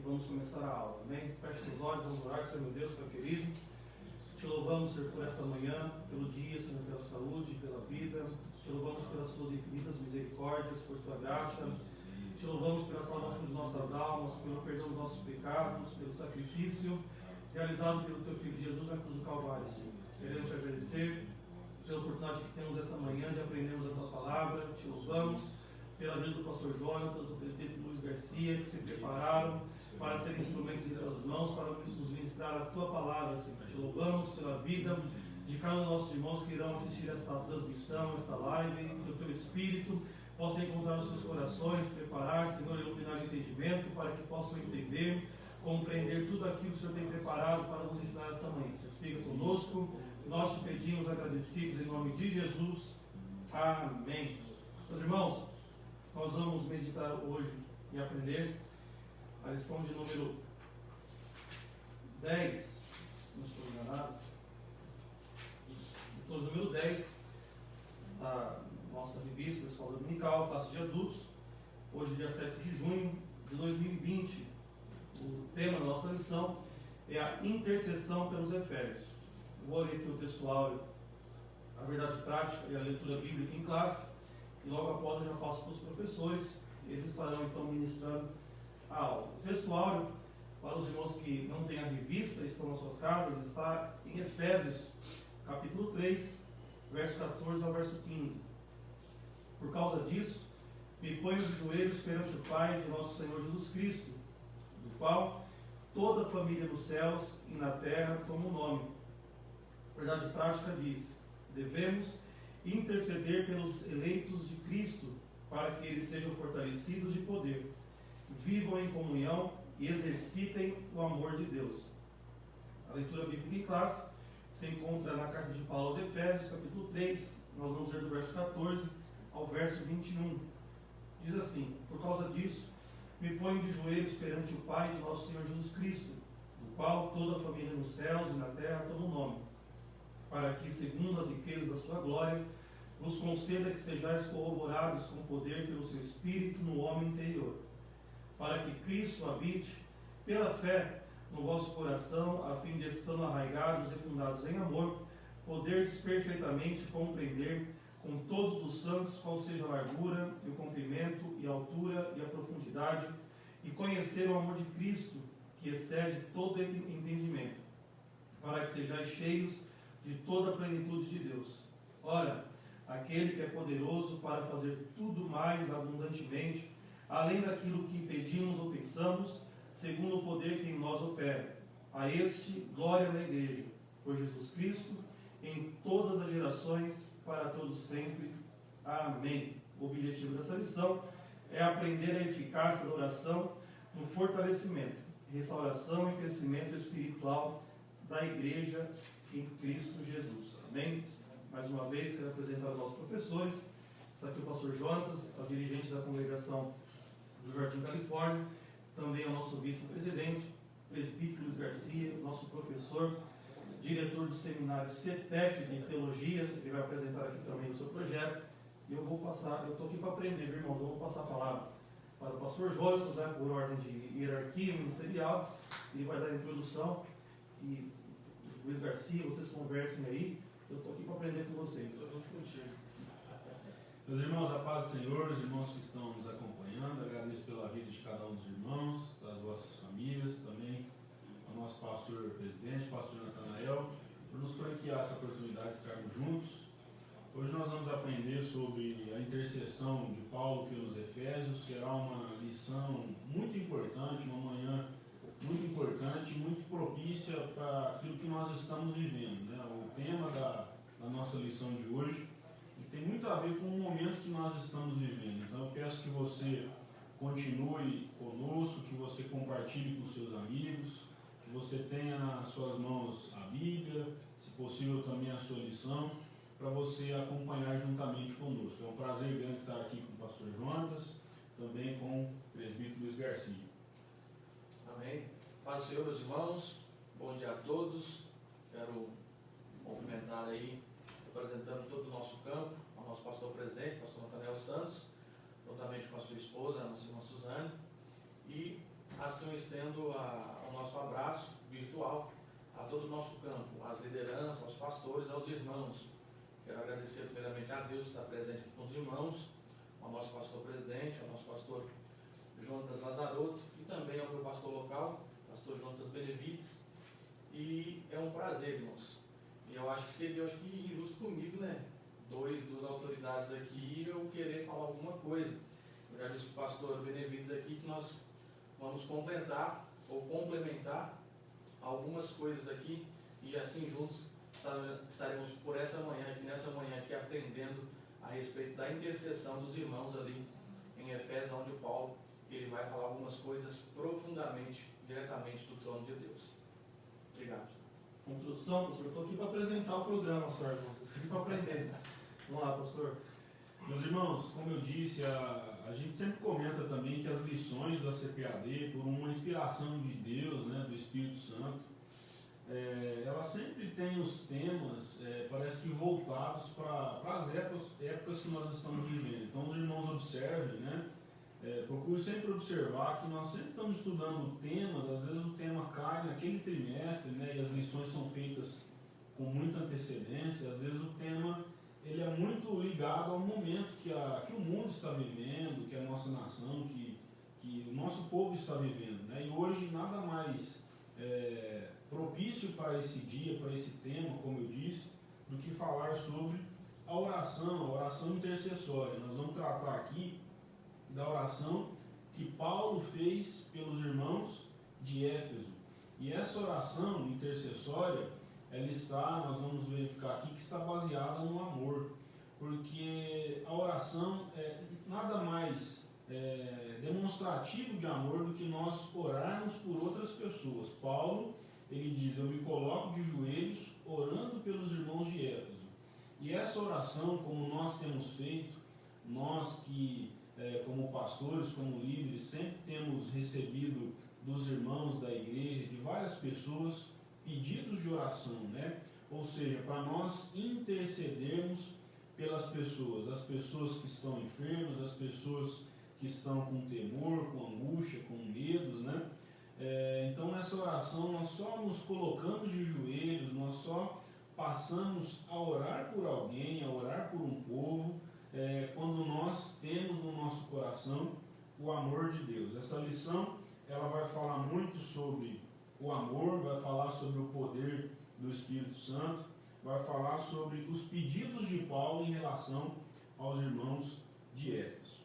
vamos começar a aula, amém? Feche seus olhos, vamos orar, Senhor meu Deus, Pai querido. Te louvamos, Senhor, por esta manhã, pelo dia, Senhor, pela saúde, pela vida. Te louvamos pelas tuas infinitas misericórdias, por tua graça. Te louvamos pela salvação de nossas almas, pelo perdão dos nossos pecados, pelo sacrifício realizado pelo teu Filho Jesus na cruz do Calvário, Senhor. Queremos te agradecer pela oportunidade que temos esta manhã de aprendermos a tua palavra. Te louvamos pela vida do pastor Jonatas, do presbítero Luiz Garcia, que se prepararam para serem instrumentos em tuas mãos, para nos ministrar a tua palavra, Senhor. Te louvamos pela vida de cada um dos nossos irmãos que irão assistir esta transmissão, esta live, que o teu Espírito possa encontrar os seus corações, preparar, Senhor, iluminar o entendimento, para que possam entender, compreender tudo aquilo que o Senhor tem preparado para nos ensinar esta manhã. Senhor, fica conosco, nós te pedimos agradecidos em nome de Jesus. Amém. Meus irmãos, nós vamos meditar hoje e aprender a lição de número 10, se não estou enganado, lição de número 10 da nossa revista da Escola Dominical, classe de adultos, hoje dia 7 de junho de 2020. O tema da nossa lição é a intercessão pelos Efésios. Eu vou ler aqui o textuário, a verdade prática e a leitura bíblica em classe, e logo após eu já passo para os professores, eles estarão então ministrando a aula. O textuário, para os irmãos que não têm a revista, estão nas suas casas, está em Efésios, capítulo 3, verso 14 ao verso 15. Por causa disso, me ponho de joelhos perante o Pai de nosso Senhor Jesus Cristo, do qual toda a família nos céus e na terra toma o nome. Verdade prática diz: devemos interceder pelos eleitos de Cristo, para que eles sejam fortalecidos de poder, vivam em comunhão e exercitem o amor de Deus. A leitura bíblica em classe se encontra na carta de Paulo aos Efésios, capítulo 3, nós vamos ler do verso 14 ao verso 21. Diz assim: por causa disso, me ponho de joelhos perante o Pai de nosso Senhor Jesus Cristo, do qual toda a família nos céus e na terra toma o nome, para que, segundo as riquezas da sua glória, nos conceda que sejais corroborados com poder pelo seu Espírito no homem interior, para que Cristo habite pela fé no vosso coração, a fim de, estando arraigados e fundados em amor, poderdes perfeitamente compreender com todos os santos qual seja a largura e o comprimento e a altura e a profundidade, e conhecer o amor de Cristo, que excede todo entendimento, para que sejais cheios de toda a plenitude de Deus. Ora, aquele que é poderoso para fazer tudo mais abundantemente, além daquilo que pedimos ou pensamos, segundo o poder que em nós opera. A este, glória na Igreja, por Jesus Cristo, em todas as gerações, para todos sempre. Amém. O objetivo dessa lição é aprender a eficácia da oração no fortalecimento, restauração e crescimento espiritual da Igreja em Cristo Jesus. Amém? Mais uma vez, quero apresentar os nossos professores. Está aqui o pastor Jonatas, é o dirigente da congregação do Jardim Califórnia, também é o nosso vice-presidente, presbítero Luiz Garcia, nosso professor, diretor do seminário CETEC de Teologia. Ele vai apresentar aqui também o seu projeto. E eu estou aqui para aprender, meu irmão, eu vou passar a palavra para o pastor Jonatas, né, por ordem de hierarquia ministerial. Ele vai dar a introdução e Luiz Garcia, vocês conversem aí. Eu estou aqui para aprender com vocês. Eu estou contigo. Meus irmãos, a paz do Senhor, os irmãos que estão nos acompanhando, agradeço pela vida de cada um dos irmãos, das vossas famílias, também ao nosso pastor presidente, pastor Natanael, por nos franquear essa oportunidade de estarmos juntos. Hoje nós vamos aprender sobre a intercessão de Paulo pelos Efésios. Será uma lição muito importante, uma manhã muito importante, muito propícia para aquilo que nós estamos vivendo, né? O tema da nossa lição de hoje tem muito a ver com o momento que nós estamos vivendo. Então eu peço que você continue conosco, que você compartilhe com seus amigos, que você tenha nas suas mãos a Bíblia, se possível também a sua lição, para você acompanhar juntamente conosco. É um prazer grande estar aqui com o pastor Jonatas, também com o presbítero Luiz Garcia. Amém. Paz do Senhor, meus irmãos. Bom dia a todos. Quero cumprimentar aí, representando todo o nosso campo, o nosso pastor presidente, pastor Natanael Santos, juntamente com a sua esposa, a nossa irmã Suzane. E assim eu estendo o nosso abraço virtual a todo o nosso campo, às lideranças, aos pastores, aos irmãos. Quero agradecer primeiramente a Deus por estar presente com os irmãos, ao nosso pastor presidente, ao nosso pastor Jonatas Lazarotto e também ao meu pastor local, pastor Jonatas Benevides. E é um prazer, irmãos. E eu acho que seria injusto comigo, né? Duas autoridades aqui eu querer falar alguma coisa. Eu já disse para o pastor Benevides aqui que nós vamos complementar algumas coisas aqui e assim juntos estaremos por essa manhã aqui, nessa manhã aqui, aprendendo a respeito da intercessão dos irmãos ali em Efésios, onde o Paulo ele vai falar algumas coisas profundamente, diretamente do trono de Deus. Obrigado. Introdução, pastor. Estou aqui para apresentar o programa, senhor. Estou aqui para aprender. Vamos lá, pastor. Meus irmãos, como eu disse, a gente sempre comenta também que as lições da CPAD, por uma inspiração de Deus, né, do Espírito Santo, ela sempre tem os temas, parece que voltados para as épocas que nós estamos vivendo. Então, os irmãos observem, né, procure sempre observar que nós sempre estamos estudando temas, às vezes o tema cai naquele trimestre, né, e as lições são feitas com muita antecedência, às vezes o tema ele é muito ligado ao momento que o mundo está vivendo, que a nossa nação, que o nosso povo está vivendo, né? E hoje nada mais propício para esse dia, para esse tema, como eu disse, do que falar sobre a oração intercessória. Nós vamos tratar aqui da oração que Paulo fez pelos irmãos de Éfeso. E essa oração intercessória, nós vamos verificar aqui que está baseada no amor, porque a oração é nada mais demonstrativo de amor do que nós orarmos por outras pessoas. Paulo, ele diz, eu me coloco de joelhos orando pelos irmãos de Éfeso. E essa oração, como nós temos feito, nós que, como pastores, como líderes, sempre temos recebido dos irmãos da igreja, de várias pessoas, pedidos de oração, né? Ou seja, para nós intercedermos pelas pessoas, as pessoas que estão enfermas, as pessoas que estão com temor, com angústia, com medos, né? Então nessa oração nós só nos colocamos de joelhos, nós só passamos a orar por alguém, a orar por um povo, quando nós temos no nosso coração o amor de Deus. Essa lição ela vai falar muito sobre o amor, vai falar sobre o poder do Espírito Santo, vai falar sobre os pedidos de Paulo em relação aos irmãos de Éfeso.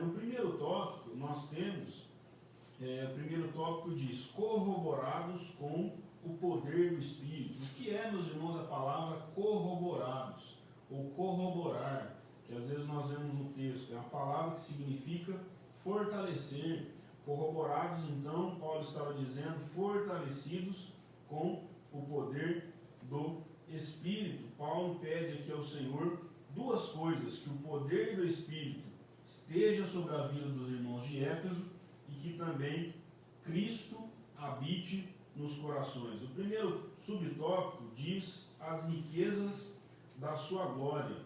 No primeiro tópico, nós temos, o primeiro tópico diz, corroborados com o poder do Espírito. O que é, meus irmãos, a palavra corroborados, ou corroborar, que às vezes nós vemos no texto, é uma palavra que significa fortalecer. Corroborados, então, Paulo estava dizendo, fortalecidos com o poder do Espírito. Paulo pede aqui ao Senhor duas coisas, que o poder do Espírito esteja sobre a vida dos irmãos de Éfeso e que também Cristo habite nos corações. O primeiro subtópico diz as riquezas da sua glória.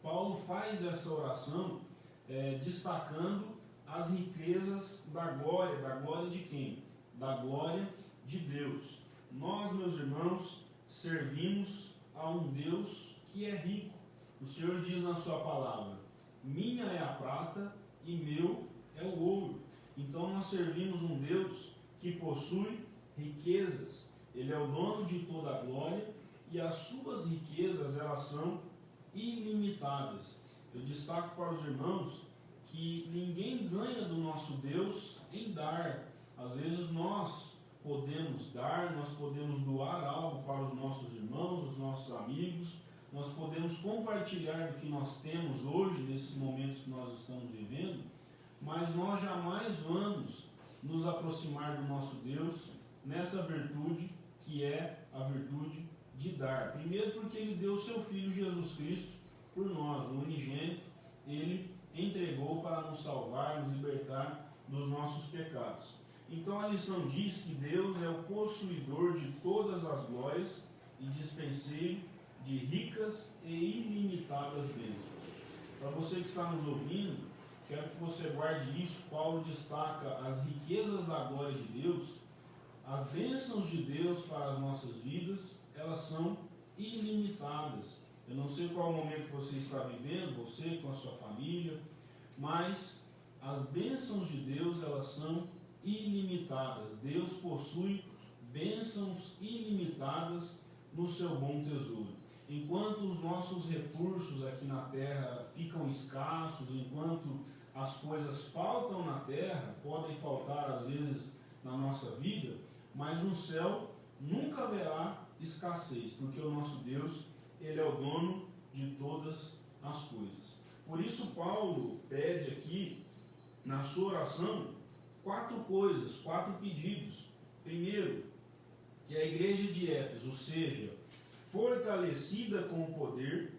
Paulo faz essa oração destacando as riquezas da glória de quem? Da glória de Deus. Nós, meus irmãos, servimos a um Deus que é rico. O Senhor diz na sua palavra, minha é a prata e meu é o ouro. Então nós servimos um Deus que possui riquezas. Ele é o dono de toda a glória e as suas riquezas elas são ilimitadas. Eu destaco para os irmãos que ninguém ganha do nosso Deus em dar. Às vezes nós podemos dar, nós podemos doar algo para os nossos irmãos, os nossos amigos, nós podemos compartilhar do que nós temos hoje, nesses momentos que nós estamos vivendo, mas nós jamais vamos nos aproximar do nosso Deus nessa virtude que é a virtude de dar. Primeiro porque Ele deu o seu Filho Jesus Cristo por nós, o unigênito, Ele entregou para nos salvar, nos libertar dos nossos pecados. Então a lição diz que Deus é o possuidor de todas as glórias e dispenseiro de ricas e ilimitadas bênçãos. Para você que está nos ouvindo, quero que você guarde isso. Paulo destaca as riquezas da glória de Deus, as bênçãos de Deus para as nossas vidas, elas são ilimitadas. Eu não sei qual é o momento que você está vivendo, você com a sua família, mas as bênçãos de Deus, elas são ilimitadas. Deus possui bênçãos ilimitadas no seu bom tesouro. Enquanto os nossos recursos aqui na terra ficam escassos, enquanto as coisas faltam na terra, podem faltar às vezes na nossa vida, mas no céu nunca haverá escassez, porque o nosso Deus, Ele é o dono de todas as coisas. Por isso Paulo pede aqui, na sua oração, 4 coisas, 4 pedidos. Primeiro, que a igreja de Éfeso seja fortalecida com o poder,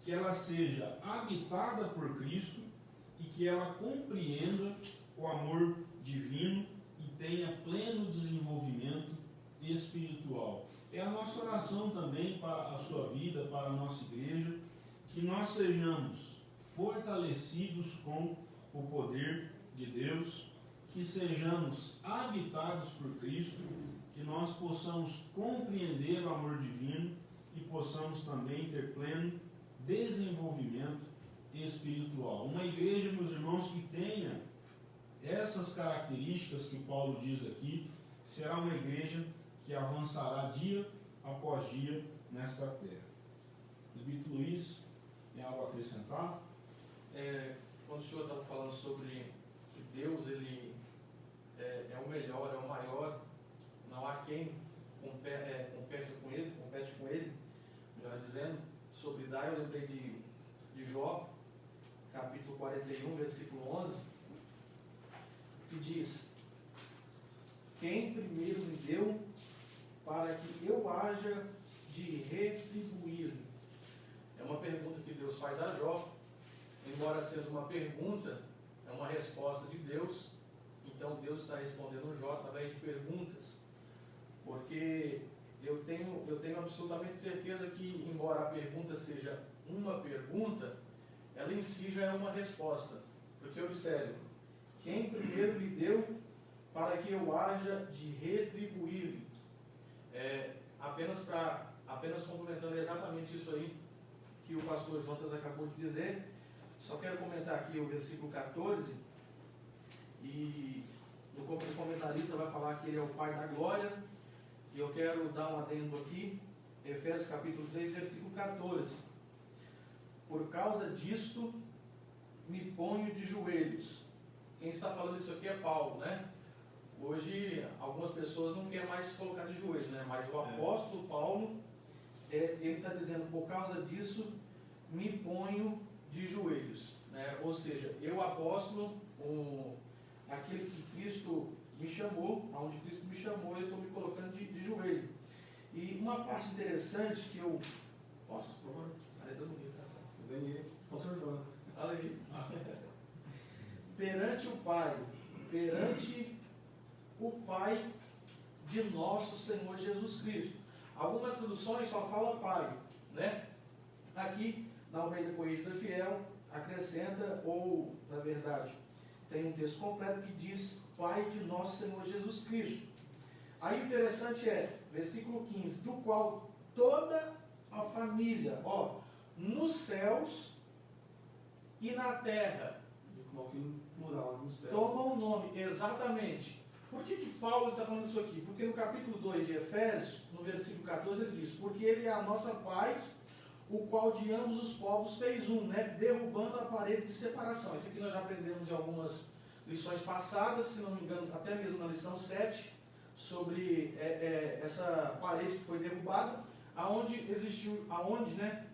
que ela seja habitada por Cristo e que ela compreenda o amor divino e tenha pleno desenvolvimento espiritual. É a nossa oração também para a sua vida, para a nossa igreja, que nós sejamos fortalecidos com o poder de Deus, que sejamos habitados por Cristo, que nós possamos compreender o amor divino e possamos também ter pleno desenvolvimento espiritual. Uma igreja, meus irmãos, que tenha essas características que Paulo diz aqui, será uma igreja que avançará dia após dia nesta terra. Presbítero Luiz, tem algo a acrescentar? Quando o senhor estava falando sobre que Deus ele é o melhor, é o maior, não há quem compete com ele, melhor dizendo, sobre dar, eu lembrei de Jó, capítulo 41, versículo 11, que diz: quem primeiro me deu para que eu haja de retribuir? É uma pergunta que Deus faz a Jó, embora sendo uma pergunta, é uma resposta de Deus. Então Deus está respondendo Jó através de perguntas, porque eu tenho absolutamente certeza que, embora a pergunta seja uma pergunta, ela em si já é uma resposta. Porque observe, quem primeiro lhe deu para que eu haja de retribuir? Apenas complementando exatamente isso aí que o pastor Jonas acabou de dizer, só quero comentar aqui o versículo 14, e o comentarista vai falar que ele é o Pai da Glória, e eu quero dar um adendo aqui, Efésios capítulo 3, versículo 14. Por causa disto, me ponho de joelhos. Quem está falando isso aqui é Paulo, né? Hoje, algumas pessoas não querem mais se colocar de joelho, né? Mas o apóstolo Paulo, ele está dizendo, por causa disso, me ponho de joelhos, né? Ou seja, eu apóstolo, aquele que Cristo me chamou, aonde Cristo me chamou, eu estou me colocando de joelho. E uma parte interessante que eu... Posso, por favor? Pastor Jonas. Olha aí. Perante o Pai de nosso Senhor Jesus Cristo. Algumas traduções só falam Pai, né? Aqui, na Almeida Corrigida Fiel, acrescenta, ou, na verdade, tem um texto completo que diz Pai de nosso Senhor Jesus Cristo. Aí o interessante é, versículo 15, do qual toda a família, nos céus e na terra, Plural, no céu. tomam o nome, exatamente. Por que Paulo está falando isso aqui? Porque no capítulo 2 de Efésios, no versículo 14, ele diz, porque ele é a nossa paz, o qual de ambos os povos fez um, né? Derrubando a parede de separação. Isso aqui nós já aprendemos em algumas lições passadas, se não me engano, até mesmo na lição 7, sobre essa parede que foi derrubada, aonde, né?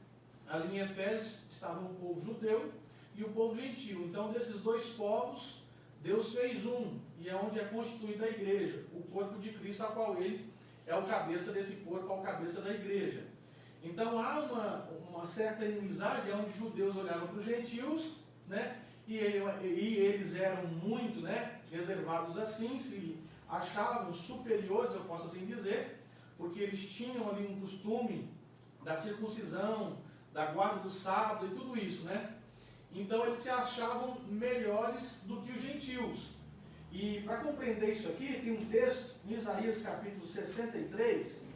Ali em Efésios estava o povo judeu e o povo gentil. Então, desses dois povos, Deus fez um, e é onde é constituída a igreja, o corpo de Cristo, a qual ele é o cabeça desse corpo, é o cabeça da igreja. Então, há uma certa inimizade, onde os judeus olhavam para os gentios, né? E eles eram muito, né, reservados assim, se achavam superiores, eu posso assim dizer, porque eles tinham ali um costume da circuncisão, da guarda do sábado e tudo isso, né? então eles se achavam melhores do que os gentios. E para compreender isso aqui, tem um texto em Isaías capítulo 63,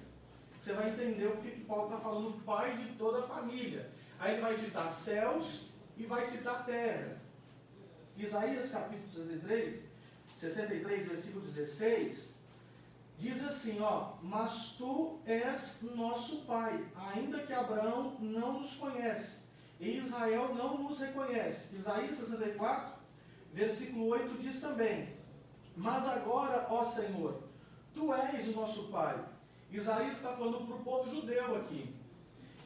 você vai entender o que Paulo está falando, pai de toda a família. Aí ele vai citar céus e vai citar terra. Isaías capítulo 63, versículo 16, diz assim, mas tu és nosso pai, ainda que Abraão não nos conhece, e Israel não nos reconhece. Isaías 64, versículo 8 diz também, mas agora, ó Senhor, tu és o nosso pai. Isaías está falando para o povo judeu aqui.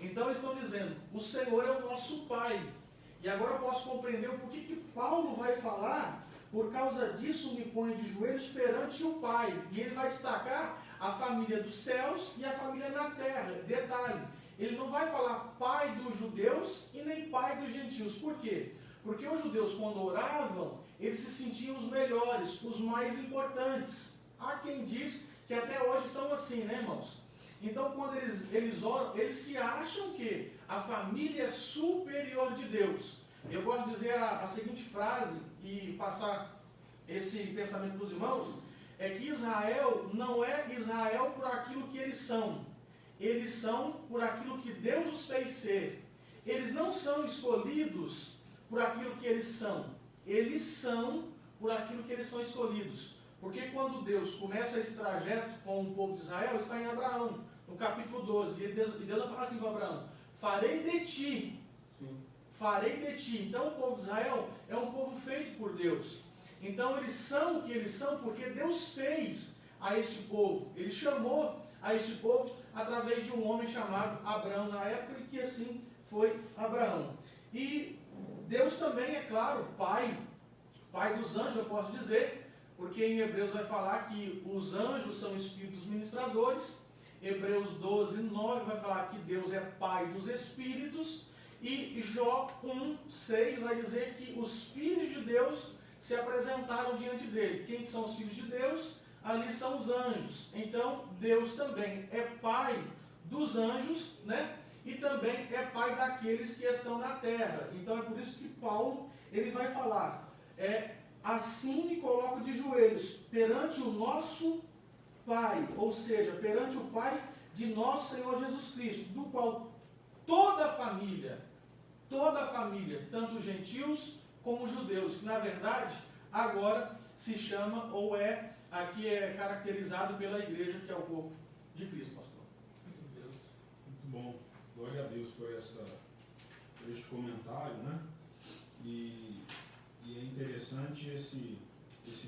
Então eles estão dizendo, o Senhor é o nosso pai. E agora eu posso compreender o porquê que Paulo vai falar, por causa disso me põe de joelhos perante o Pai. E ele vai destacar a família dos céus e a família na terra. Detalhe, ele não vai falar pai dos judeus e nem pai dos gentios. Por quê? Porque os judeus, quando oravam, eles se sentiam os melhores, os mais importantes. Há quem diz que até hoje são assim, né, irmãos? Então, quando eles oram, eles se acham que a família é superior de Deus. Eu gosto de dizer a seguinte frase e passar esse pensamento para os irmãos, é que Israel não é Israel por aquilo que eles são por aquilo que Deus os fez ser. Eles não são escolhidos por aquilo que eles são por aquilo que eles são escolhidos. Porque quando Deus começa esse trajeto com o povo de Israel, está em Abraão, no capítulo 12, e Deus vai falar assim com Abraão, farei de ti. Então o povo de Israel é um povo feito por Deus. Então eles são o que eles são porque Deus fez a este povo. Ele chamou a este povo através de um homem chamado Abraão na época, e que assim foi Abraão. E Deus também, é claro, pai dos anjos, eu posso dizer, porque em Hebreus vai falar que os anjos são espíritos ministradores. Hebreus 12, 9 vai falar que Deus é pai dos espíritos. E Jó 1, 6 vai dizer que os filhos de Deus se apresentaram diante dele. Quem são os filhos de Deus? Ali são os anjos. Então Deus também é pai dos anjos, né? E também é pai daqueles que estão na terra. Então é por isso que Paulo ele vai falar, assim me coloco de joelhos perante o nosso Pai, ou seja, perante o Pai de nosso Senhor Jesus Cristo, do qual toda a família, tanto gentios como judeus, que na verdade agora se chama, ou aqui é caracterizado pela igreja, que é o corpo de Cristo, pastor. Muito bom, glória a Deus por este comentário, né? E é interessante esse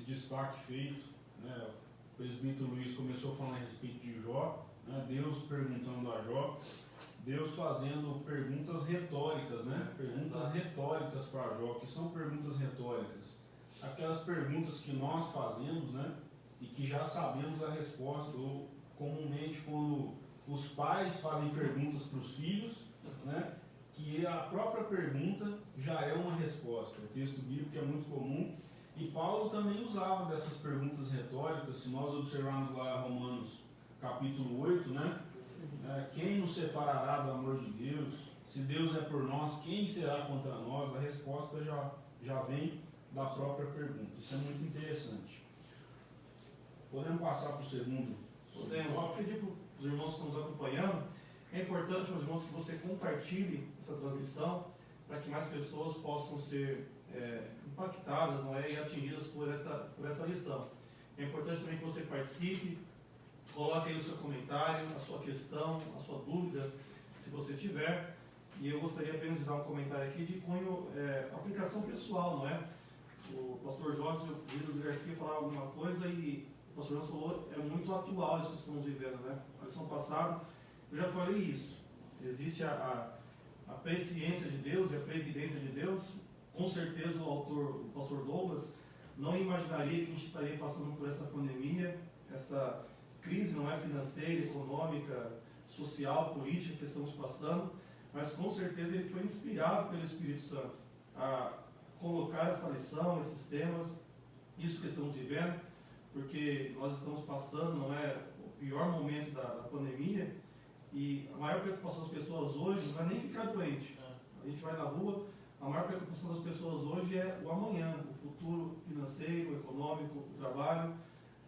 destaque feito, né? O presbítero Luiz começou a falar a respeito de Jó, né? Deus perguntando a Jó, Deus fazendo perguntas retóricas, né? Perguntas retóricas para Jó, que são perguntas retóricas. Aquelas perguntas que nós fazemos, né? E que já sabemos a resposta, ou comumente quando os pais fazem perguntas para os filhos, né? Que a própria pergunta já é uma resposta. O texto bíblico é muito comum. E Paulo também usava dessas perguntas retóricas. Se nós observarmos lá Romanos capítulo 8, né? Quem nos separará do amor de Deus? Se Deus é por nós, quem será contra nós? A resposta já vem da própria pergunta. Isso é muito interessante. Podemos passar para o segundo? Podemos. Eu pedir para os irmãos que estão nos acompanhando, é importante, meus irmãos, que você compartilhe essa transmissão para que mais pessoas possam ser impactadas, não é, e atingidas por essa lição. É importante também que você participe, coloque aí o seu comentário, a sua questão, a sua dúvida, se você tiver. E eu gostaria apenas de dar um comentário aqui de cunho, aplicação pessoal, não é? O pastor Jorge e o Vitor Garcia falaram alguma coisa e o pastor Jorge falou, é muito atual isso que estamos vivendo, né? Na lição passada, eu já falei isso. Existe a presciência de Deus e a previdência de Deus. Com certeza o autor, o pastor Douglas, não imaginaria que a gente estaria passando por essa pandemia, essa crise, não é, financeira, econômica, social, política que estamos passando, mas com certeza ele foi inspirado pelo Espírito Santo a colocar essa lição, esses temas, isso que estamos vivendo, porque nós estamos passando, não é, o pior momento da pandemia, e a maior preocupação das pessoas hoje não é nem ficar doente. A gente vai na rua, A maior preocupação das pessoas hoje é o amanhã, o futuro financeiro, econômico, o trabalho,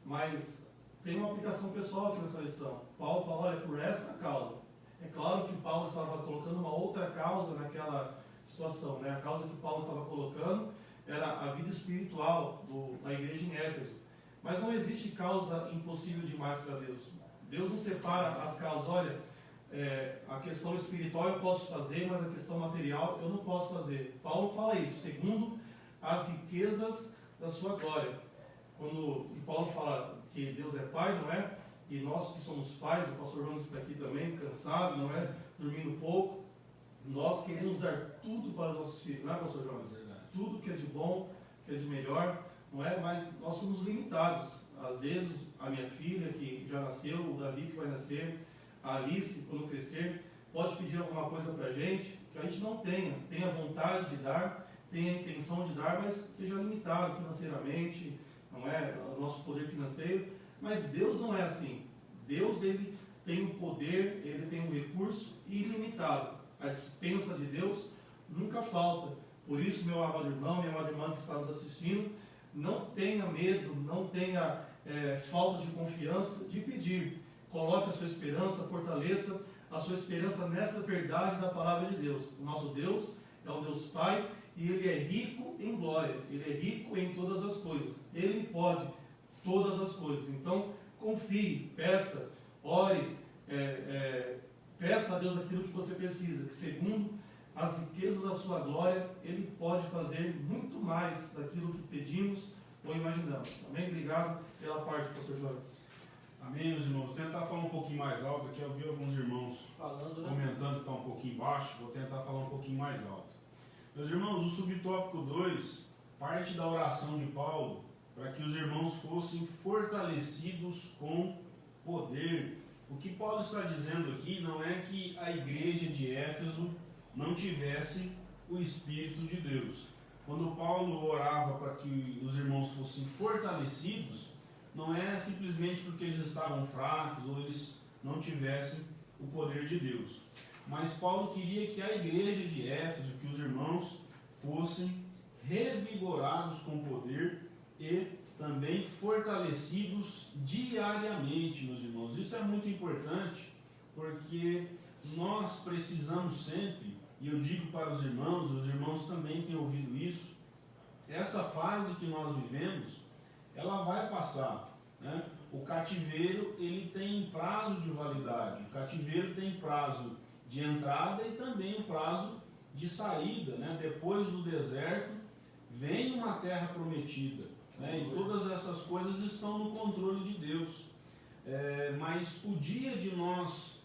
mas tem uma aplicação pessoal aqui nessa lição. Paulo fala, olha, por esta causa. É claro que Paulo estava colocando uma outra causa naquela situação, né? A causa que Paulo estava colocando era a vida espiritual da igreja em Éfeso. Mas não existe causa impossível demais para Deus. Deus não separa as causas. Olha, a questão espiritual eu posso fazer, mas a questão material eu não posso fazer. Paulo fala isso, segundo as riquezas da sua glória. E Paulo fala que Deus é Pai, não é? E nós que somos pais, o pastor Jonas está aqui também, cansado, não é? Dormindo pouco. Nós queremos dar tudo para os nossos filhos, não é, pastor Jonas? Tudo que é de bom, que é de melhor, não é? Mas nós somos limitados. Às vezes, a minha filha, que já nasceu, o Davi, que vai nascer, a Alice, quando crescer, pode pedir alguma coisa para a gente que a gente não tenha vontade de dar, tenha a intenção de dar, mas seja limitado financeiramente, não é? O nosso poder financeiro. Mas Deus não é assim. Deus, ele tem um poder, ele tem um recurso ilimitado. A dispensa de Deus nunca falta. Por isso, meu amado irmão, minha amada irmã que está nos assistindo, não tenha medo, não tenha falta de confiança de pedir. Coloque a sua esperança, fortaleça a sua esperança nessa verdade da palavra de Deus. O nosso Deus é um Deus Pai e Ele é rico em glória. Ele é rico em todas as coisas. Ele pode todas as coisas. Então, confie, peça, ore, peça a Deus aquilo que você precisa, que segundo as riquezas da sua glória, Ele pode fazer muito mais daquilo que pedimos ou imaginamos. Amém? Obrigado pela parte, pastor Jonas. Amém, meus irmãos. Vou tentar falar um pouquinho mais alto, aqui eu vi alguns irmãos comentando que está um pouquinho baixo, vou tentar falar um pouquinho mais alto. Meus irmãos, o subtópico 2 parte da oração de Paulo para que os irmãos fossem fortalecidos com poder. O que Paulo está dizendo aqui não é que a igreja de Éfeso não tivesse o Espírito de Deus. Quando Paulo orava para que os irmãos fossem fortalecidos, não é simplesmente porque eles estavam fracos ou eles não tivessem o poder de Deus. Mas Paulo queria que a igreja de Éfeso, que os irmãos fossem revigorados com poder e também fortalecidos diariamente, meus irmãos. Isso é muito importante, porque nós precisamos sempre, e eu digo para os irmãos também têm ouvido isso, essa fase que nós vivemos, ela vai passar, né? O cativeiro, ele tem prazo de validade, o cativeiro tem prazo de entrada e também o prazo de saída, né? Depois do deserto, vem uma terra prometida, né? E todas essas coisas estão no controle de Deus. Mas o dia de nós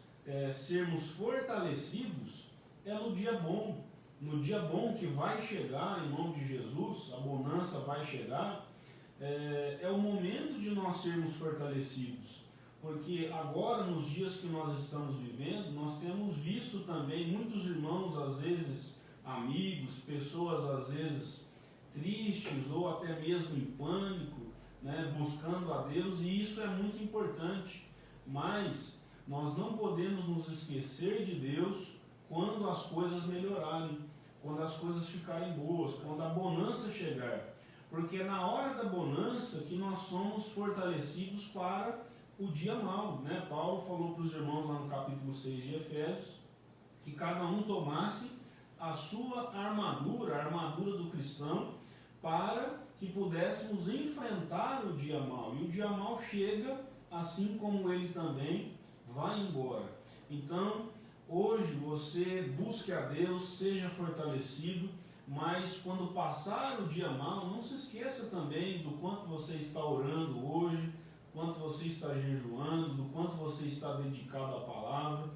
sermos fortalecidos é no dia bom que vai chegar em nome de Jesus, a bonança vai chegar. É o momento de nós sermos fortalecidos, porque agora, nos dias que nós estamos vivendo, nós temos visto também muitos irmãos, às vezes amigos, pessoas às vezes tristes ou até mesmo em pânico, né, buscando a Deus, e isso é muito importante, mas nós não podemos nos esquecer de Deus quando as coisas melhorarem, quando as coisas ficarem boas, quando a bonança chegar. Porque é na hora da bonança que nós somos fortalecidos para o dia mau, né? Paulo falou para os irmãos lá no capítulo 6 de Efésios, que cada um tomasse a sua armadura, a armadura do cristão, para que pudéssemos enfrentar o dia mau. E o dia mau chega, assim como ele também vai embora. Então, hoje você busque a Deus, seja fortalecido, mas quando passar o dia mau, não se esqueça também do quanto você está orando hoje, quanto você está jejuando, do quanto você está dedicado à palavra,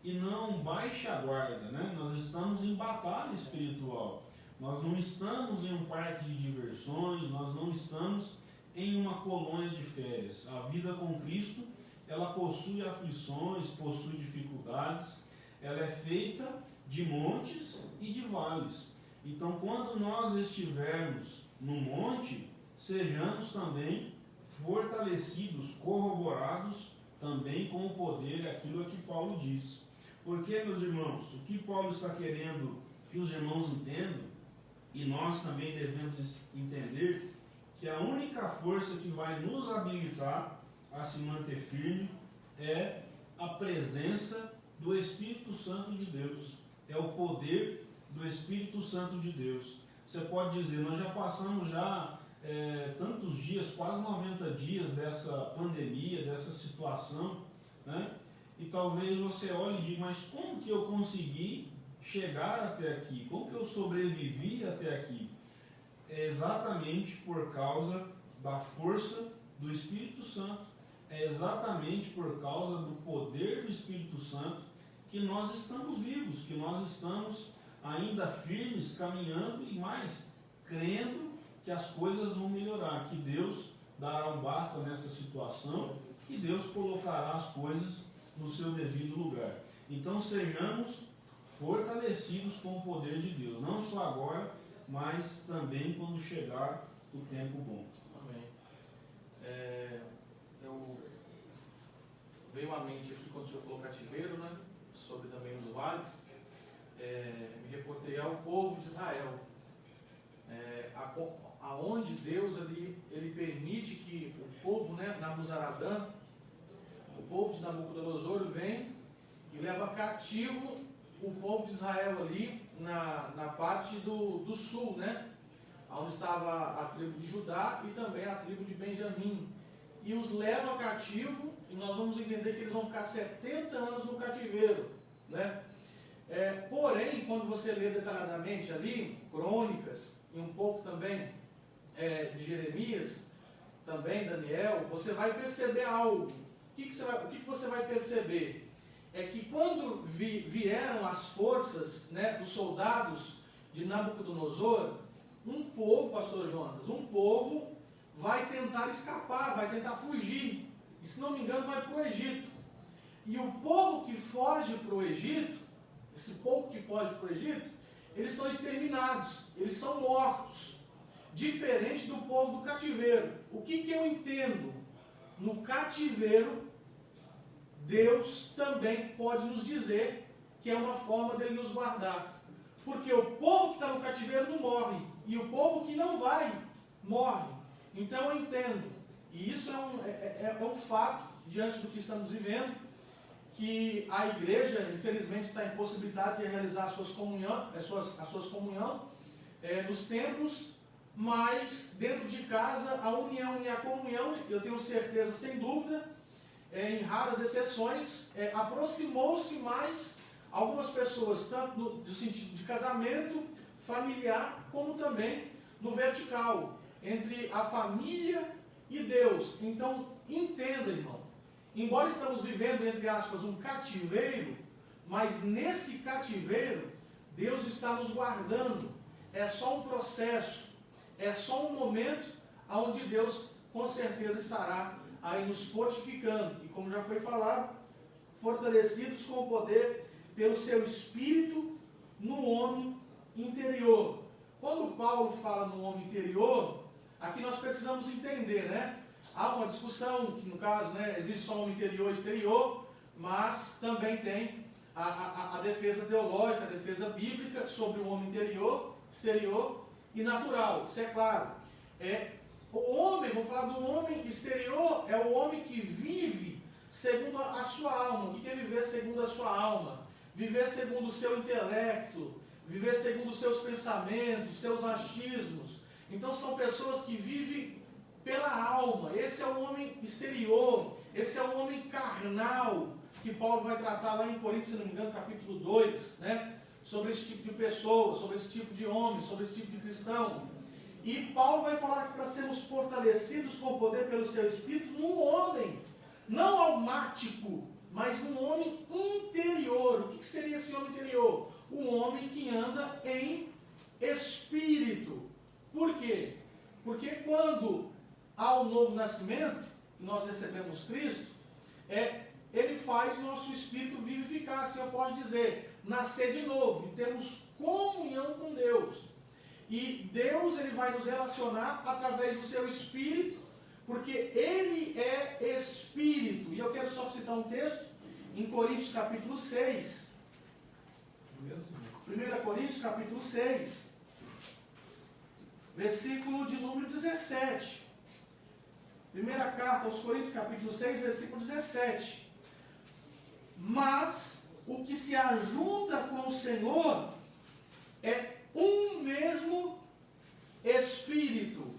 e não baixe a guarda, né? Nós estamos em batalha espiritual, nós não estamos em um parque de diversões, nós não estamos em uma colônia de férias. A vida com Cristo, ela possui aflições, possui dificuldades, ela é feita de montes e de vales. Então, quando nós estivermos no monte, sejamos também fortalecidos, corroborados também com o poder, aquilo que Paulo diz. Porque, meus irmãos, o que Paulo está querendo que os irmãos entendam E nós também devemos entender que a única força que vai nos habilitar a se manter firme é a presença do Espírito Santo de Deus, é o poder do Espírito Santo de Deus. Você pode dizer, nós já passamos tantos dias, quase 90 dias dessa pandemia, dessa situação, né? E talvez você olhe e diga, mas como que eu consegui chegar até aqui? Como que eu sobrevivi até aqui? É exatamente por causa da força do Espírito Santo. É exatamente por causa do poder do Espírito Santo que nós estamos vivos, que nós estamos ainda firmes, caminhando e mais, crendo que as coisas vão melhorar, que Deus dará um basta nessa situação, que Deus colocará as coisas no seu devido lugar. Então sejamos fortalecidos com o poder de Deus, não só agora, mas também quando chegar o tempo bom. Amém. Veio à mente aqui quando o senhor falou cativeiro, né? Sobre também os vales, me reportei ao povo de Israel, aonde Deus ele permite que o povo, né, Nabuzaradã, o povo de Nabucodonosor vem e leva cativo o povo de Israel ali na parte do sul, né, onde estava a tribo de Judá e também a tribo de Benjamim, e os leva cativo, e nós vamos entender que eles vão ficar 70 anos no cativeiro, né? Porém, quando você lê detalhadamente ali, Crônicas, e um pouco também de Jeremias, também Daniel, você vai perceber algo. O que você vai perceber? É que quando vieram as forças, né, dos soldados de Nabucodonosor, um povo, pastor Jonas, um povo vai tentar escapar, vai tentar fugir. E se não me engano, vai para o Egito. E o povo que foge para o Egito, esse povo que foge para o Egito, eles são exterminados, eles são mortos. Diferente do povo do cativeiro. O que eu entendo? No cativeiro, Deus também pode nos dizer que é uma forma dele nos guardar. Porque o povo que está no cativeiro não morre. E o povo que não vai, morre. Então eu entendo. E isso é um fato, diante do que estamos vivendo, que a igreja, infelizmente, está impossibilitada de realizar a suas comunhões nos templos, mas dentro de casa, a união e a comunhão, eu tenho certeza, sem dúvida, em raras exceções, aproximou-se mais algumas pessoas, tanto no sentido de casamento, familiar, como também no vertical, entre a família e Deus. Então, entenda, irmão, embora estamos vivendo, entre aspas, um cativeiro, mas nesse cativeiro, Deus está nos guardando. É só um processo, é só um momento onde Deus, com certeza, estará aí nos fortificando. E como já foi falado, fortalecidos com o poder pelo seu Espírito no homem interior. Quando Paulo fala no homem interior, aqui nós precisamos entender, né? Há uma discussão, que no caso, né, existe só homem interior e exterior, mas também tem a defesa teológica, a defesa bíblica sobre o homem interior, exterior e natural. Isso é claro. O homem, vou falar do homem exterior, é o homem que vive segundo a sua alma. O que é viver segundo a sua alma? Viver segundo o seu intelecto, viver segundo os seus pensamentos, seus achismos. Então são pessoas que vivem pela alma. Esse é o homem exterior, esse é o homem carnal, que Paulo vai tratar lá em Coríntios, se não me engano, capítulo 2, né? Sobre esse tipo de pessoa, sobre esse tipo de homem, sobre esse tipo de cristão. E Paulo vai falar que para sermos fortalecidos com o poder pelo seu Espírito, num homem, não almático, mas num homem interior. O que seria esse homem interior? Um homem que anda em espírito. Por quê? Porque quando há o novo nascimento, que nós recebemos Cristo, ele faz nosso espírito vivificar, assim eu posso dizer, nascer de novo, e temos comunhão com Deus. E Deus ele vai nos relacionar através do seu Espírito, porque Ele é Espírito. E eu quero só citar um texto em Coríntios capítulo 6. 1 Coríntios capítulo 6. versículo de número 17. Primeira carta aos Coríntios, capítulo 6, versículo 17. Mas o que se ajunta com o Senhor é um mesmo Espírito.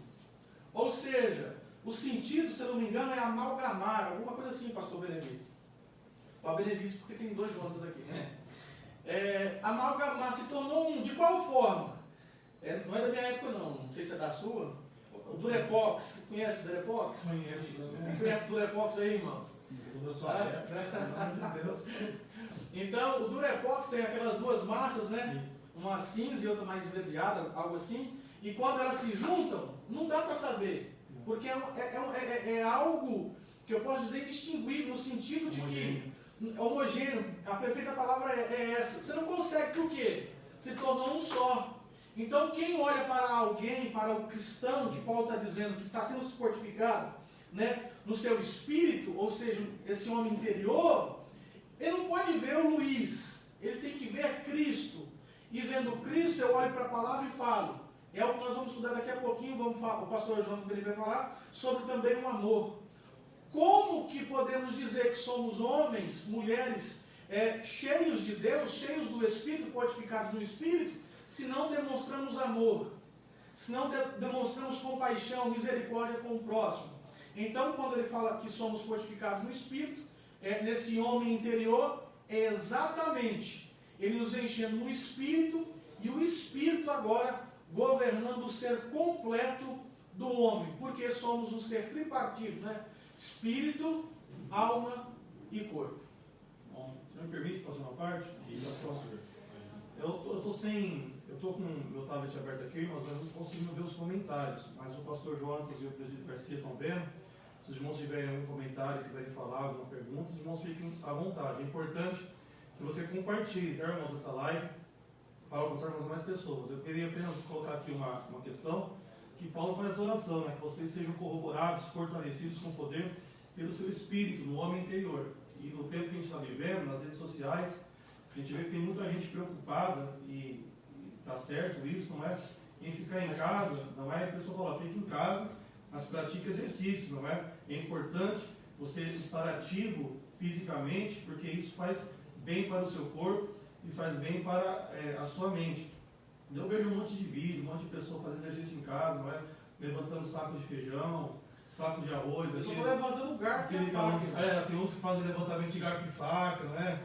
Ou seja, o sentido, se eu não me engano, é amalgamar, alguma coisa assim, pastor Benevides. Para Benevides, porque tem dois Jonas aqui, né? Amalgamar, se tornou um. De qual forma? Não é da minha época, não sei se é da sua. O Durepox, conhece o Durepox? Conheço. Conhece o Durepox aí, irmãos? Toda a sua época, Então, o Durepox tem aquelas duas massas, né? Uma cinza e outra mais esverdeada, algo assim. E quando elas se juntam, não dá para saber. Porque é algo que eu posso dizer indistinguível, no sentido de que homogêneo, a perfeita palavra é essa. Você não consegue, por quê? Se tornou um só. Então, quem olha para alguém, para o cristão, que Paulo está dizendo, que está sendo fortificado, né, no seu espírito, ou seja, esse homem interior, ele não pode ver o Luiz, ele tem que ver Cristo. E vendo Cristo, eu olho para a palavra e falo. É o que nós vamos estudar daqui a pouquinho, o pastor João também vai falar sobre também o amor. Como que podemos dizer que somos homens, mulheres, cheios de Deus, cheios do Espírito, fortificados no Espírito, se não demonstramos amor, se não demonstramos compaixão, misericórdia com o próximo? Então, quando ele fala que somos fortificados no Espírito, nesse homem interior, é exatamente ele nos enchendo no Espírito, e o Espírito agora governando o ser completo do homem, porque somos um ser tripartido, né? Espírito, alma e corpo. Bom, se me permite fazer uma parte? Eu estou com o meu tablet aberto aqui, mas nós não conseguimos ver os comentários. Mas o pastor Jonas e o presidente Garcia estão vendo. Se os irmãos tiverem algum comentário, quiserem falar, alguma pergunta, os irmãos fiquem à vontade. É importante que você compartilhe, tá, irmãos, essa live, para alcançar mais pessoas. Eu queria apenas colocar aqui uma questão, que Paulo faz essa oração, né? Que vocês sejam corroborados, fortalecidos com poder pelo seu espírito, no homem interior. E no tempo que a gente está vivendo, nas redes sociais, a gente vê que tem muita gente preocupada, e está certo isso, não é? Em ficar em casa, não é? A pessoa fala, fica em casa, mas pratica exercícios, não é? É importante você estar ativo fisicamente, porque isso faz bem para o seu corpo e faz bem para a sua mente. Eu vejo um monte de vídeo, um monte de pessoa fazendo exercício em casa, não é? Levantando sacos de feijão, saco de arroz. Eu estou levantando garfo e faca. Tem uns que fazem levantamento de garfo e faca, não é?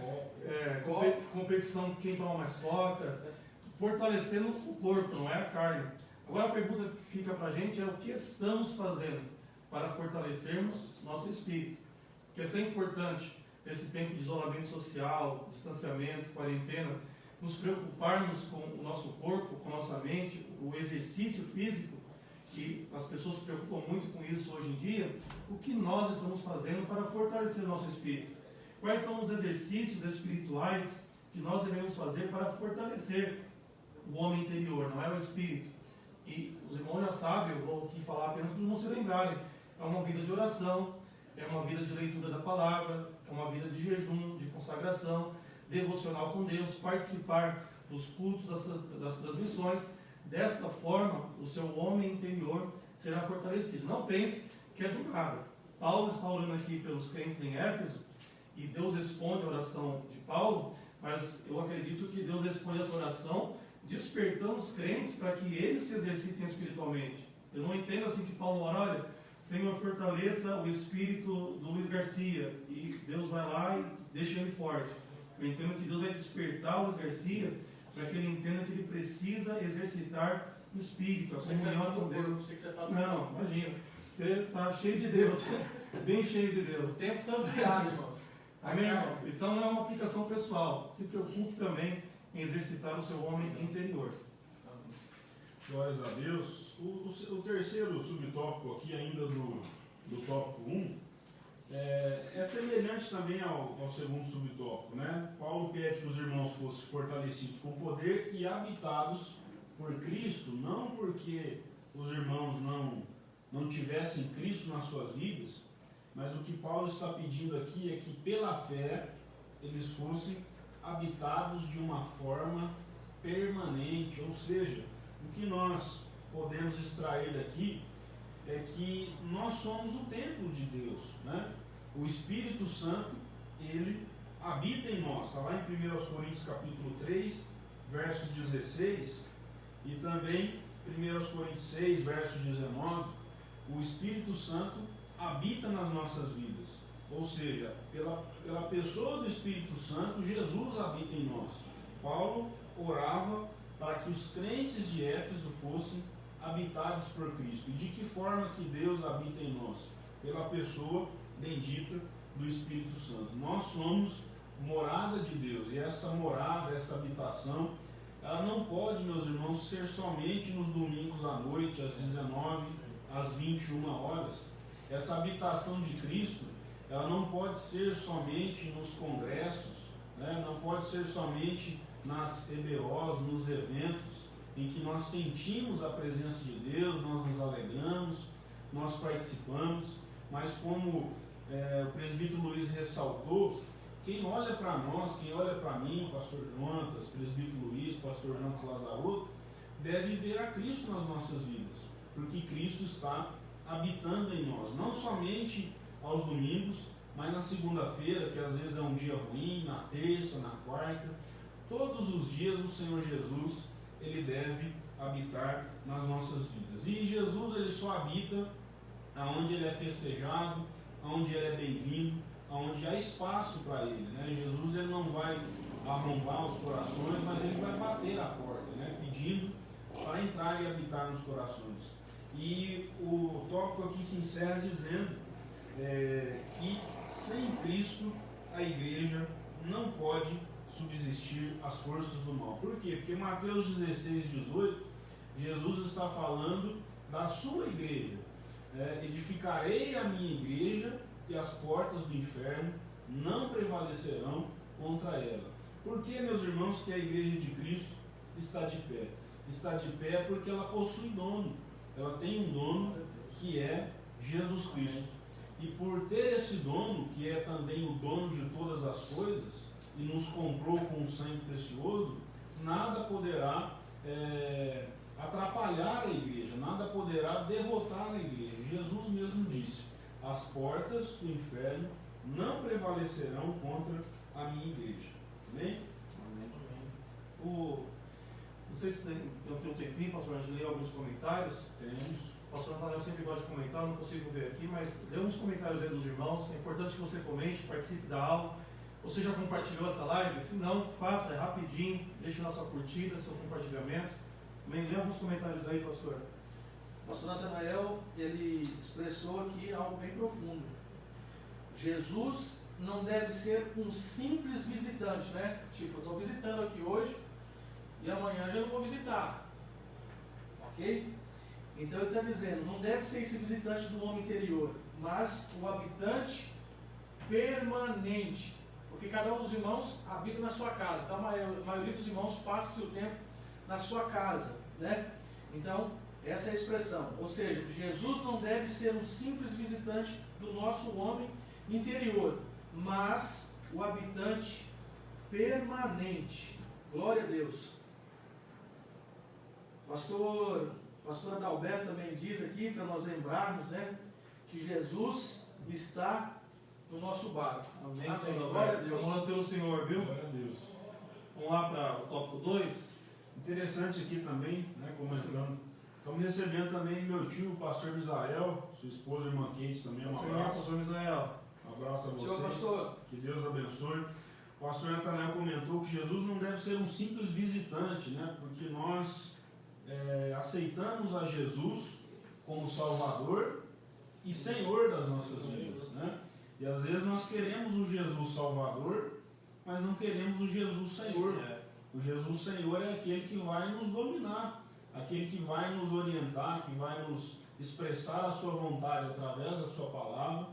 Competição quem toma mais coca, fortalecendo o corpo, não é a carne. Agora a pergunta que fica para a gente é o que estamos fazendo para fortalecermos nosso espírito. Porque isso é importante, esse tempo de isolamento social, distanciamento, quarentena, nos preocuparmos com o nosso corpo, com a nossa mente, o exercício físico, que as pessoas se preocupam muito com isso hoje em dia. O que nós estamos fazendo para fortalecer o nosso espírito? Quais são os exercícios espirituais que nós devemos fazer para fortalecer o homem interior, não é o espírito? E os irmãos já sabem, eu vou aqui falar apenas para não se lembrarem. É uma vida de oração, é uma vida de leitura da palavra, é uma vida de jejum, de consagração, devocional com Deus, participar dos cultos, das transmissões. Desta forma, o seu homem interior será fortalecido. Não pense que é do nada. Paulo está orando aqui pelos crentes em Éfeso, e Deus responde a oração de Paulo, mas eu acredito que Deus responde essa oração despertando os crentes para que eles se exercitem espiritualmente. Eu não entendo assim que Paulo ora, olha, Senhor, fortaleça o espírito do Luiz Garcia, e Deus vai lá e deixa ele forte. Eu entendo que Deus vai despertar o Luiz Garcia para que ele entenda que ele precisa exercitar o espírito, a comunhão com Deus. Não, imagina, você está cheio de Deus, bem cheio de Deus. O tempo está ampliado, irmãos. Amém, irmãos? Então não é uma aplicação pessoal. Se preocupe também em exercitar o seu homem interior. Glórias a Deus. O terceiro subtópico aqui, ainda do tópico 1, é semelhante também ao segundo subtópico, né? Paulo pede que os irmãos fossem fortalecidos com poder e habitados por Cristo, não porque os irmãos não tivessem Cristo nas suas vidas, mas o que Paulo está pedindo aqui é que pela fé eles fossem habitados de uma forma permanente, ou seja, o que nós podemos extrair daqui é que nós somos o templo de Deus, né? O Espírito Santo, ele habita em nós. Está lá em 1 Coríntios capítulo 3, verso 16, e também 1 Coríntios 6, verso 19, o Espírito Santo habita nas nossas vidas. Ou seja, pela pessoa do Espírito Santo, Jesus habita em nós. Paulo orava para que os crentes de Éfeso fossem habitados por Cristo. E de que forma que Deus habita em nós? Pela pessoa bendita do Espírito Santo. Nós somos morada de Deus. E essa morada, essa habitação, ela não pode, meus irmãos, ser somente nos domingos à noite, às 19, às 21 horas. Essa habitação de Cristo, ela não pode ser somente nos congressos, né? Não pode ser somente nas EBOs, nos eventos em que nós sentimos a presença de Deus, nós nos alegramos, nós participamos, mas como o presbítero Luiz ressaltou, quem olha para nós, quem olha para mim, pastor Jonatas, presbítero Luiz, pastor Jonatas Lazarotto, deve ver a Cristo nas nossas vidas, porque Cristo está habitando em nós, não somente aos domingos, mas na segunda-feira, que às vezes é um dia ruim, na terça, na quarta, todos os dias o Senhor Jesus, ele deve habitar nas nossas vidas. E Jesus, ele só habita aonde ele é festejado, aonde ele é bem-vindo, aonde há espaço para ele, né? Jesus, ele não vai arrombar os corações, mas ele vai bater a porta, né? Pedindo para entrar e habitar nos corações. E o tópico aqui se encerra dizendo que sem Cristo a igreja não pode subsistir às forças do mal. Por quê? Porque Mateus 16, 18, Jesus está falando da sua igreja. Edificarei a minha igreja e as portas do inferno não prevalecerão contra ela. Por que, meus irmãos, que a igreja de Cristo está de pé? Está de pé porque ela possui dono. Ela tem um dono que é Jesus Cristo. E por ter esse dono, que é também o dono de todas as coisas, e nos comprou com um sangue precioso, nada poderá atrapalhar a igreja, nada poderá derrotar a igreja. Jesus mesmo disse: as portas do inferno não prevalecerão contra a minha igreja. Amém? Não sei se eu tenho um tempinho, pastor, de ler alguns comentários. Temos. O pastor Nathanael sempre gosta de comentar, não consigo ver aqui, mas lê uns comentários aí dos irmãos. É importante que você comente, participe da aula. Você já compartilhou essa live? Se não, faça, rapidinho, deixe na sua curtida, seu compartilhamento. Também lê alguns comentários aí, pastor. O pastor Nathanael, ele expressou aqui algo bem profundo. Jesus não deve ser um simples visitante, né? Tipo, eu estou visitando aqui hoje e amanhã já não vou visitar. Ok? Então ele está dizendo, não deve ser esse visitante do homem interior, mas o habitante permanente. Porque cada um dos irmãos habita na sua casa. Então a maioria dos irmãos passa seu tempo na sua casa, né? Então, essa é a expressão. Ou seja, Jesus não deve ser um simples visitante do nosso homem interior, mas o habitante permanente. Glória a Deus. Pastor Adalberto também diz aqui, para nós lembrarmos, né, que Jesus está no nosso barco. Amém. Amém. Glória a Deus. Vamos pelo Senhor, viu? Glória a Deus. Vamos lá para o tópico 2. Interessante aqui também, né, comentando. Estamos recebendo também meu tio, o pastor Misael, sua esposa, irmã Kate, também. Um Senhor, abraço. pastor Misael. Um abraço a vocês. Senhor pastor. Que Deus abençoe. O pastor Nathanael comentou que Jesus não deve ser um simples visitante, né? Porque nós aceitamos a Jesus como Salvador e Senhor das nossas vidas, né? E às vezes nós queremos o Jesus Salvador, mas não queremos o Jesus Senhor. O Jesus Senhor é aquele que vai nos dominar, aquele que vai nos orientar, que vai nos expressar a sua vontade através da sua palavra.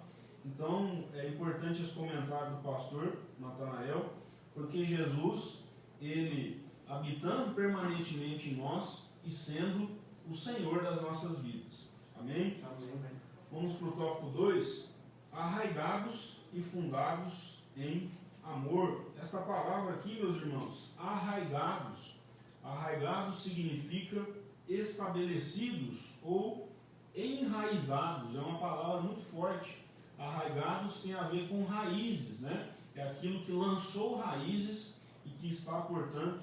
Então é importante esse comentário do pastor Nathanael, porque Jesus, ele habitando permanentemente em nós e sendo o Senhor das nossas vidas. Amém? Amém. Vamos para o tópico 2. Arraigados e fundados em amor. Esta palavra aqui, meus irmãos, arraigados. Arraigados significa estabelecidos ou enraizados. É uma palavra muito forte. Arraigados tem a ver com raízes, né? É aquilo que lançou raízes e que está, portanto,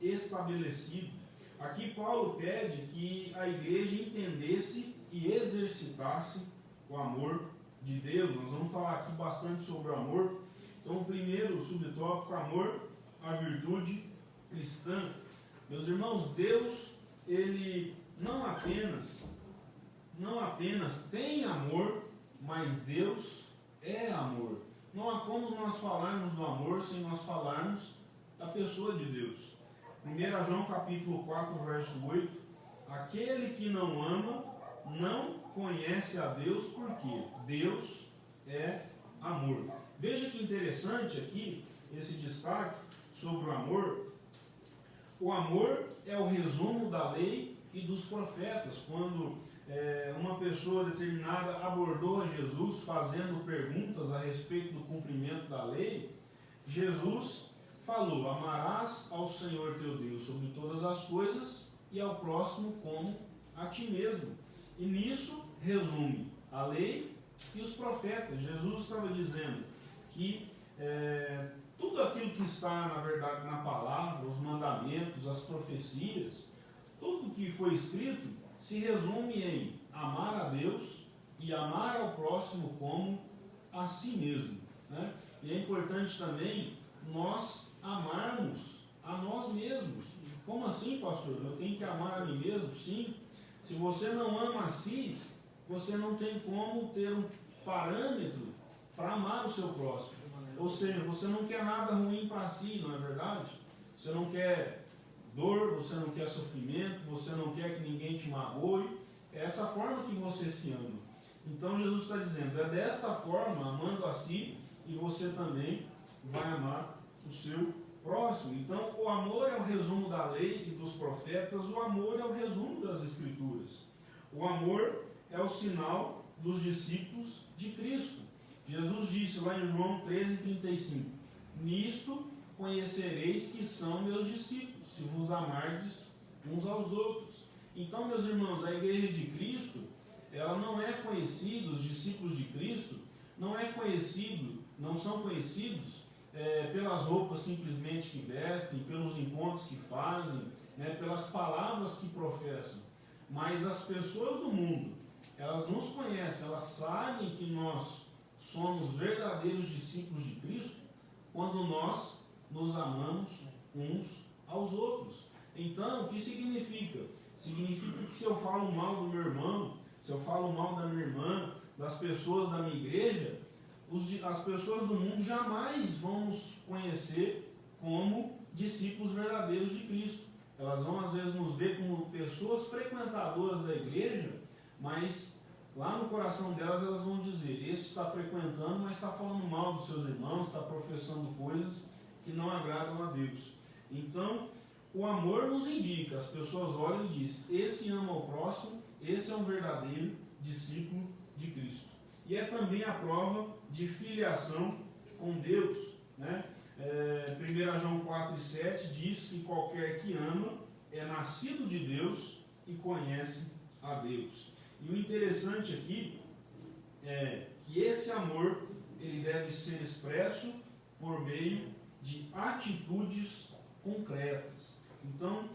estabelecido. Aqui Paulo pede que a igreja entendesse e exercitasse o amor de Deus. Nós vamos falar aqui bastante sobre o amor. Então, o primeiro subtópico, amor à virtude cristã. Meus irmãos, Deus, Ele não apenas tem amor, mas Deus é amor. Não há como nós falarmos do amor sem nós falarmos da pessoa de Deus. 1 João capítulo 4, verso 8, aquele que não ama não conhece a Deus, porque Deus é amor. Veja que interessante aqui esse destaque sobre o amor. O amor é o resumo da lei e dos profetas. Quando uma pessoa determinada abordou a Jesus fazendo perguntas a respeito do cumprimento da lei, Jesus falou: amarás ao Senhor teu Deus sobre todas as coisas e ao próximo como a ti mesmo. E nisso resume a lei e os profetas. Jesus estava dizendo que tudo aquilo que está, na verdade, na palavra, os mandamentos, as profecias, tudo que foi escrito se resume em amar a Deus e amar ao próximo como a si mesmo, né? E é importante também nós amarmos a nós mesmos. Como assim, pastor? Eu tenho que amar a mim mesmo? Sim. Se você não ama a si, você não tem como ter um parâmetro para amar o seu próximo. Ou seja, você não quer nada ruim para si, não é verdade? Você não quer dor, você não quer sofrimento, você não quer que ninguém te magoe. É essa forma que você se ama. Então Jesus está dizendo, é desta forma, amando a si, e você também vai amar o seu próximo. Então o amor é o resumo da lei e dos profetas, o amor é o resumo das Escrituras. O amor é o sinal dos discípulos de Cristo. Jesus disse lá em João 13,35, nisto conhecereis que são meus discípulos, se vos amardes uns aos outros. Então, meus irmãos, a igreja de Cristo, ela não é conhecida, os discípulos de Cristo, não são conhecidos pelas roupas simplesmente que vestem, pelos encontros que fazem, pelas palavras que professam. Mas as pessoas do mundo, elas nos conhecem, elas sabem que nós somos verdadeiros discípulos de Cristo quando nós nos amamos uns aos outros. Então, o que significa? Significa que se eu falo mal do meu irmão, se eu falo mal da minha irmã, das pessoas da minha igreja, as pessoas do mundo jamais vão nos conhecer como discípulos verdadeiros de Cristo. Elas vão às vezes nos ver como pessoas frequentadoras da igreja, mas lá no coração delas elas vão dizer, esse está frequentando, mas está falando mal dos seus irmãos, está professando coisas que não agradam a Deus. Então, o amor nos indica, as pessoas olham e dizem, esse ama ao próximo, esse é um verdadeiro discípulo de Cristo. E é também a prova de filiação com Deus, né? 1 João 4,7 diz que qualquer que ama é nascido de Deus e conhece a Deus. E o interessante aqui é que esse amor ele deve ser expresso por meio de atitudes concretas. Então,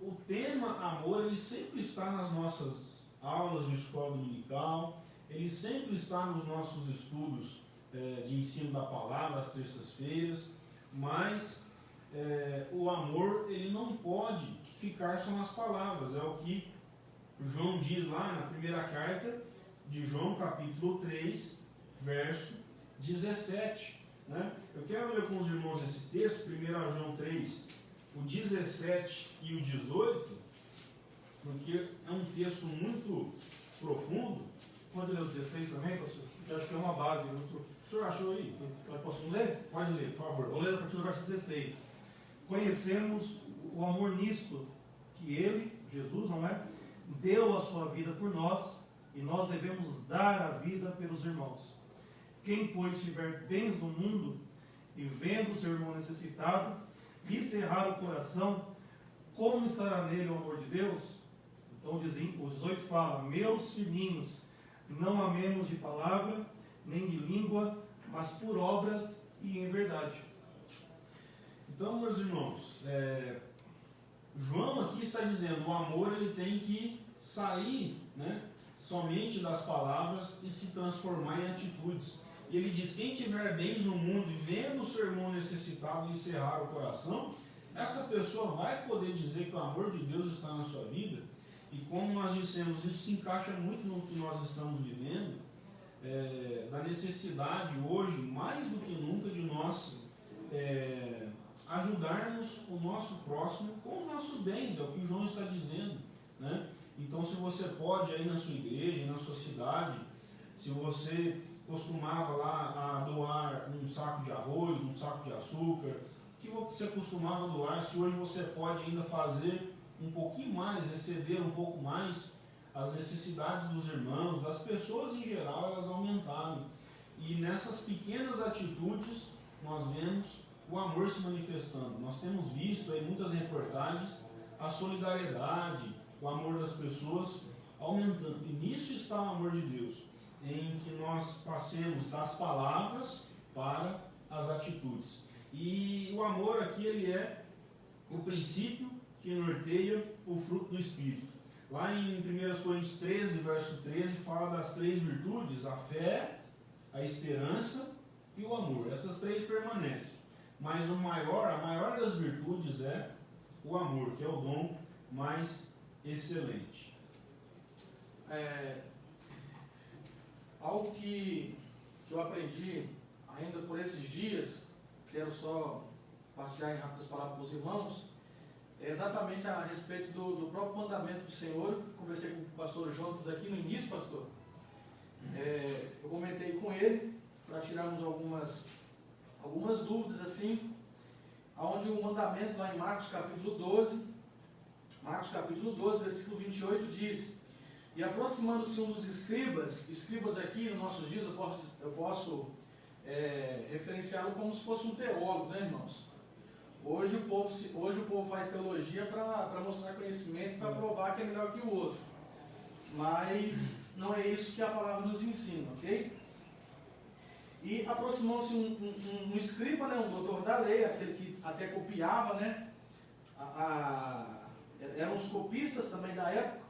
o tema amor ele sempre está nas nossas aulas de escola dominical, ele sempre está nos nossos estudos de ensino da palavra às terças-feiras, mas o amor ele não pode ficar só nas palavras. É o que João diz lá na primeira carta de João, capítulo 3, verso 17. Né? Eu quero ler com os irmãos esse texto, 1 João 3, o 17 e o 18, porque é um texto muito profundo. Pode ler o 16 também, pastor? Eu acho que é uma base. O senhor achou aí? Posso ler? Pode ler, por favor. Vou ler a partir do verso 16. Conhecemos o amor nisto, que ele, Jesus, não é? Deu a sua vida por nós, e nós devemos dar a vida pelos irmãos. Quem, pois, tiver bens no mundo, e vendo seu irmão necessitado, lhe cerrar o coração, como estará nele o amor de Deus? Então o 18 fala: meus filhinhos, não amemos de palavra, nem de língua, mas por obras e em verdade. Então, meus irmãos, João aqui está dizendo, o amor ele tem que sair, né, somente das palavras e se transformar em atitudes. E ele diz, quem tiver bens no mundo e vendo o seu irmão necessitado encerrar o coração, essa pessoa vai poder dizer que o amor de Deus está na sua vida. E como nós dissemos, isso se encaixa muito no que nós estamos vivendo, da necessidade hoje, mais do que nunca, de nós ajudarmos o nosso próximo com os nossos bens, é o que o João está dizendo, né? Então, se você pode aí na sua igreja, na sua cidade, se você costumava lá a doar um saco de arroz, um saco de açúcar, o que você costumava doar, se hoje você pode ainda fazer um pouquinho mais, exceder um pouco mais, as necessidades dos irmãos, das pessoas em geral, elas aumentaram. E nessas pequenas atitudes, nós vemos o amor se manifestando. Nós temos visto aí muitas reportagens, a solidariedade, o amor das pessoas aumentando. E nisso está o amor de Deus, em que nós passemos das palavras para as atitudes. E o amor aqui, ele é o princípio que norteia o fruto do Espírito. Lá em 1 Coríntios 13, verso 13, fala das 3 virtudes, a fé, a esperança e o amor. Essas 3 permanecem. Mas a maior das virtudes é o amor, que é o dom mais excelente. Algo que eu aprendi ainda por esses dias, quero só partilhar em rápidas palavras com os irmãos, é exatamente a respeito do próprio mandamento do Senhor. Conversei com o pastor Jonas aqui no início, pastor. Eu comentei com ele para tirarmos algumas dúvidas assim, onde o mandamento lá em Marcos capítulo 12, versículo 28 diz: e aproximando-se um dos escribas aqui nos nossos dias, eu posso referenciá-lo como se fosse um teólogo, né, irmãos? Hoje o povo faz teologia para mostrar conhecimento, para provar que é melhor que o outro. Mas não é isso que a palavra nos ensina, ok? E aproximou-se um escriba, né, um doutor da lei, aquele que até copiava, né? Eram os copistas também da época,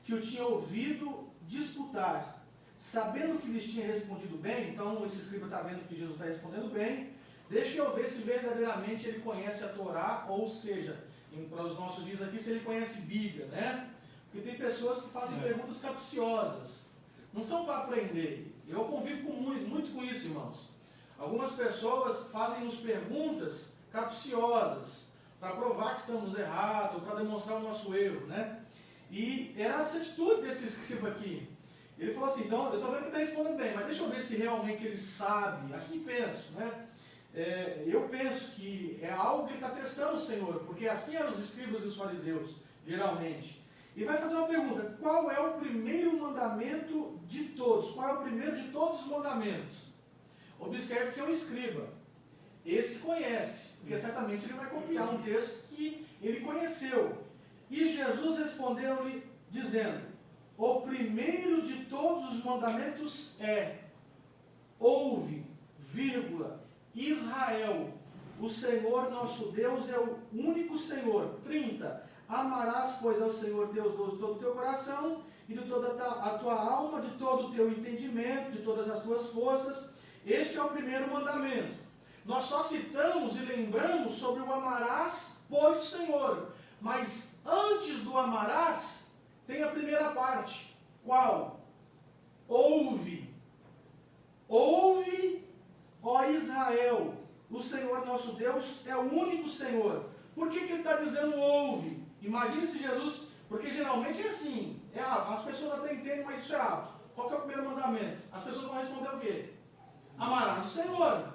que o tinha ouvido disputar. Sabendo que lhes tinha respondido bem, então esse escriba está vendo que Jesus está respondendo bem, deixa eu ver se verdadeiramente ele conhece a Torá, ou seja, para os nossos dias aqui, se ele conhece Bíblia, né? Porque tem pessoas que fazem perguntas capciosas, não são para aprender. Eu convivo muito com isso, irmãos. Algumas pessoas fazem-nos perguntas capciosas, para provar que estamos errados, ou para demonstrar o nosso erro, né? E era essa atitude desse escriba aqui. Ele falou assim, então, eu estou vendo que está respondendo bem, mas deixa eu ver se realmente ele sabe. Assim penso, né? Eu penso que é algo que ele está testando o Senhor, porque assim eram os escribas e os fariseus, geralmente. E vai fazer uma pergunta: qual é o primeiro mandamento de todos? Qual é o primeiro de todos os mandamentos? Observe que é um escriba. Esse conhece, porque certamente ele vai copiar um texto que ele conheceu. E Jesus respondeu-lhe, dizendo: o primeiro de todos os mandamentos é: ouve, Israel, o Senhor nosso Deus é o único Senhor. 30. Amarás, pois, ao Senhor teu Deus de todo o teu coração, e de toda a tua alma, de todo o teu entendimento, de todas as tuas forças. Este é o primeiro mandamento. Nós só citamos e lembramos sobre o amarás, pois, o Senhor. Mas antes do amarás, tem a primeira parte. Qual? Ouve. Ouve, ó Israel, o Senhor nosso Deus é o único Senhor. Por que ele está dizendo ouve? Imagine se Jesus, porque geralmente é assim, as pessoas até entendem, mas isso é hábito. Qual que é o primeiro mandamento? As pessoas vão responder o quê? Amarás o Senhor.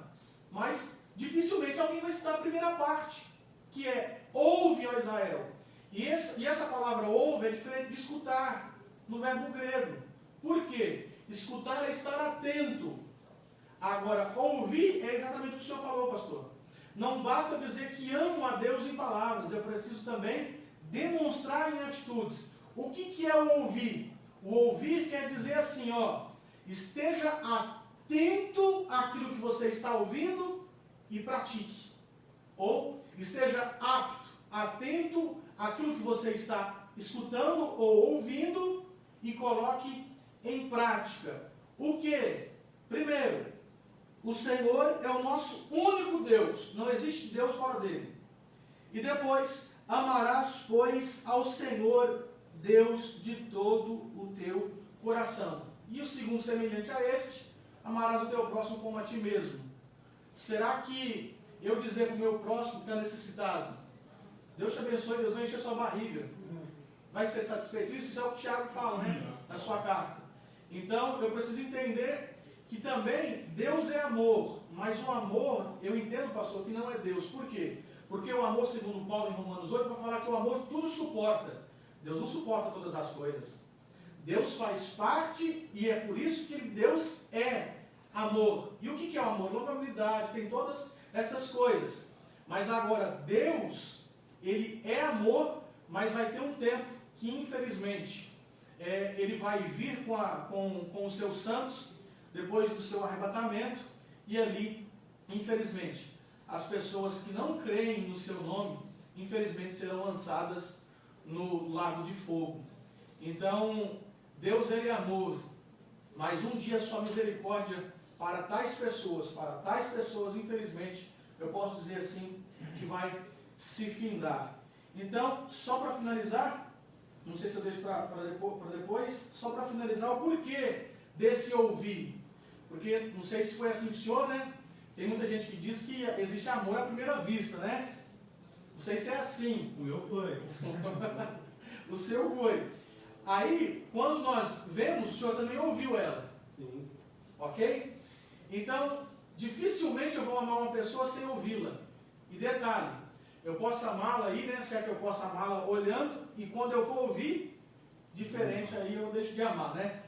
Mas dificilmente alguém vai citar a primeira parte, que é ouve, ó Israel. E essa palavra ouve é diferente de escutar, no verbo grego. Por quê? Escutar é estar atento. Agora, ouvir é exatamente o que o senhor falou, pastor. Não basta dizer que amo a Deus em palavras, eu preciso também demonstrar em atitudes. O que é o ouvir? O ouvir quer dizer assim, ó, esteja atento àquilo que você está ouvindo e pratique. Ou esteja apto, atento àquilo que você está escutando ou ouvindo e coloque em prática. O que? Primeiro, o Senhor é o nosso único Deus. Não existe Deus fora dele. E depois, amarás, pois, ao Senhor Deus de todo o teu coração. E o segundo, semelhante a este, amarás o teu próximo como a ti mesmo. Será que eu dizer para o meu próximo que está necessitado, Deus te abençoe, Deus vai encher sua barriga, vai ser satisfeito? Isso é o que o Tiago fala, né? Na sua carta. Então, eu preciso entender que também Deus é amor, mas o amor, eu entendo, pastor, que não é Deus. Por quê? Porque o amor, segundo Paulo em Romanos 8, vai falar que o amor tudo suporta. Deus não suporta todas as coisas. Deus faz parte e é por isso que Deus é amor. E o que é o amor? Longanimidade, tem todas essas coisas. Mas agora, Deus, ele é amor, mas vai ter um tempo que, infelizmente, ele vai vir com os seus santos, depois do seu arrebatamento, e ali, infelizmente, as pessoas que não creem no seu nome, infelizmente serão lançadas no lago de fogo. Então, Deus ele é amor, mas um dia sua misericórdia para tais pessoas, infelizmente, eu posso dizer assim, que vai se findar. Então, só para finalizar, não sei se eu deixo para depois, só para finalizar o porquê desse ouvir. Porque, não sei se foi assim que o senhor, né? Tem muita gente que diz que existe amor à primeira vista, né? Não sei se é assim. O meu foi. O seu foi. Aí, quando nós vemos, o senhor também ouviu ela. Sim. Ok? Então, dificilmente eu vou amar uma pessoa sem ouvi-la. E detalhe, eu posso amá-la aí, né? Se é que eu posso amá-la olhando, e quando eu for ouvir, diferente, aí eu deixo de amar, né?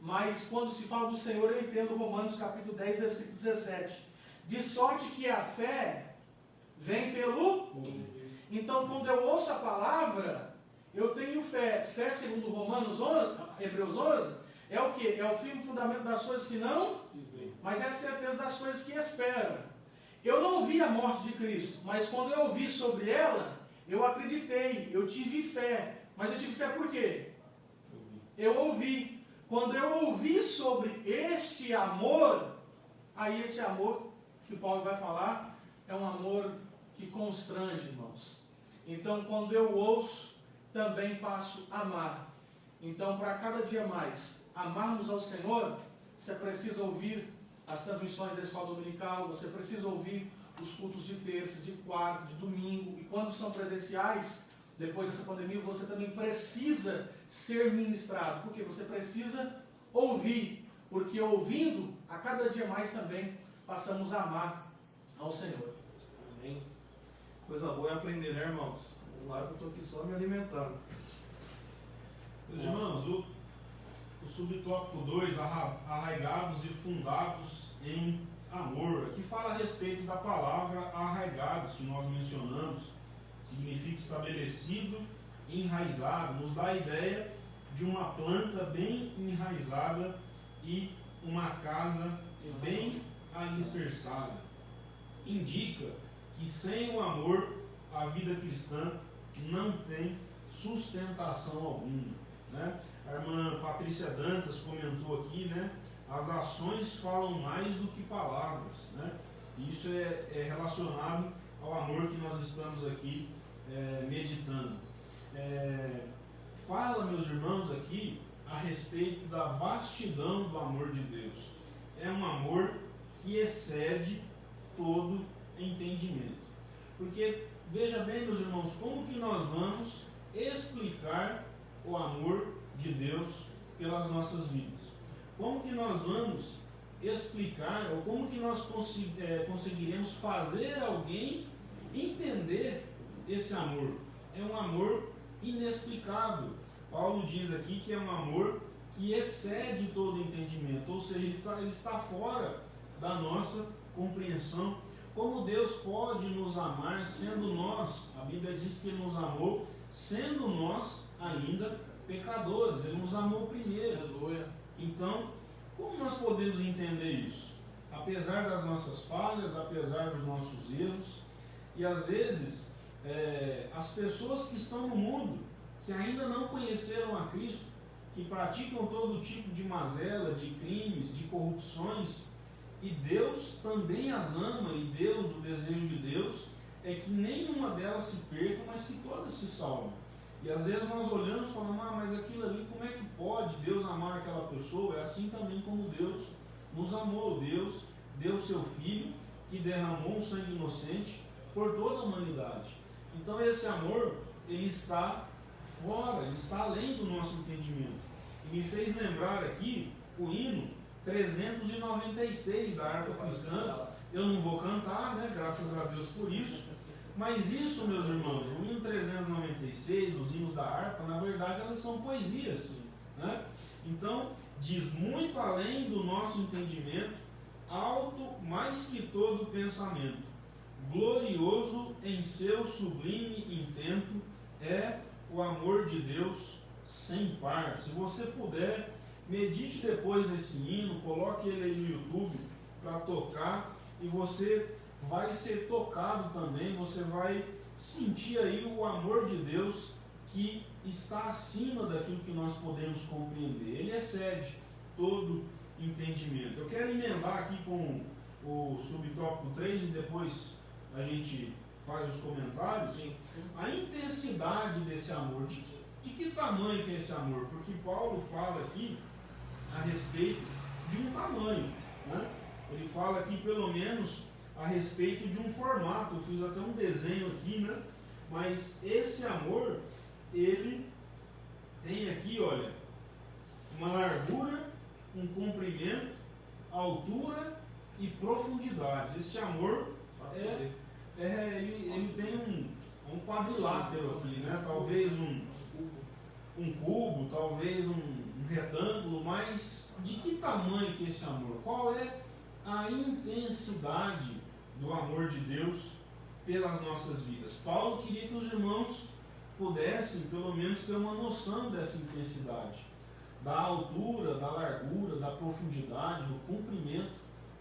Mas quando se fala do Senhor, eu entendo Romanos capítulo 10, versículo 17. De sorte que a fé vem pelo... Então, quando eu ouço a palavra, eu tenho fé. Fé, segundo Romanos 11, Hebreus 11, é o quê? É o firme fundamento das coisas que não, mas é a certeza das coisas que esperam. Eu não vi a morte de Cristo, mas quando eu ouvi sobre ela, eu acreditei, eu tive fé. Mas eu tive fé por quê? Eu ouvi. Quando eu ouvi sobre este amor, aí esse amor que o Paulo vai falar, é um amor que constrange, irmãos. Então, quando eu ouço, também passo a amar. Então, para cada dia mais amarmos ao Senhor, você precisa ouvir as transmissões da escola dominical, você precisa ouvir os cultos de terça, de quarta, de domingo, e quando são presenciais, depois dessa pandemia, você também precisa ser ministrado, porque você precisa ouvir, porque ouvindo, a cada dia mais também passamos a amar ao Senhor. Amém. Coisa boa é aprender, né, irmãos? Vamos lá que eu estou aqui só me alimentando. Meus irmãos, o subtópico 2, arraigados e fundados em amor, aqui fala a respeito da palavra arraigados, que nós mencionamos, significa estabelecido, enraizado, nos dá a ideia de uma planta bem enraizada e uma casa bem alicerçada. Indica que sem o amor a vida cristã não tem sustentação alguma, né? A irmã Patrícia Dantas comentou aqui, né? As ações falam mais do que palavras, né? Isso é relacionado ao amor que nós estamos aqui meditando. Fala, meus irmãos, aqui a respeito da vastidão do amor de Deus. É um amor que excede todo entendimento. Porque, veja bem, meus irmãos, como que nós vamos explicar o amor de Deus pelas nossas vidas? Como que nós vamos explicar, ou como que nós conseguiremos fazer alguém entender esse amor? É um amor inexplicável. Paulo diz aqui que é um amor que excede todo entendimento, ou seja, ele está fora da nossa compreensão. Como Deus pode nos amar, sendo nós, a Bíblia diz que Ele nos amou, sendo nós ainda pecadores. Ele nos amou primeiro. Aleluia. Então, como nós podemos entender isso? Apesar das nossas falhas, apesar dos nossos erros, e às vezes as pessoas que estão no mundo, que ainda não conheceram a Cristo, que praticam todo tipo de mazela, de crimes, de corrupções, e Deus também as ama, e Deus, o desejo de Deus é que nenhuma delas se perca, mas que todas se salvem. E às vezes nós olhamos e falamos, mas aquilo ali, como é que pode Deus amar aquela pessoa? É assim também como Deus nos amou. Deus deu seu Filho, que derramou um sangue inocente por toda a humanidade. Então esse amor, ele está fora, ele está além do nosso entendimento. E me fez lembrar aqui o hino 396 da harpa cristã. Eu não vou cantar, né? Graças a Deus por isso. Mas isso, meus irmãos, o hino 396, os hinos da harpa, na verdade elas são poesias, né? Então, diz: muito além do nosso entendimento, alto mais que todo pensamento, glorioso em seu sublime intento, é o amor de Deus sem par. Se você puder, medite depois nesse hino, coloque ele aí no YouTube para tocar, e você vai ser tocado também, você vai sentir aí o amor de Deus que está acima daquilo que nós podemos compreender. Ele excede todo entendimento. Eu quero emendar aqui com o subtópico 3 e depois a gente faz os comentários. A intensidade desse amor, de que tamanho que é esse amor? Porque Paulo fala aqui a respeito de um tamanho, né? Ele fala aqui pelo menos a respeito de um formato. Eu fiz até um desenho aqui, né? Mas esse amor, ele tem aqui, olha, uma largura, um comprimento, altura e profundidade. Esse amor ele tem um quadrilátero aqui, né? Talvez um cubo, talvez um retângulo, mas de que tamanho que é esse amor? Qual é a intensidade do amor de Deus pelas nossas vidas? Paulo queria que os irmãos pudessem pelo menos ter uma noção dessa intensidade, da altura, da largura, da profundidade, do comprimento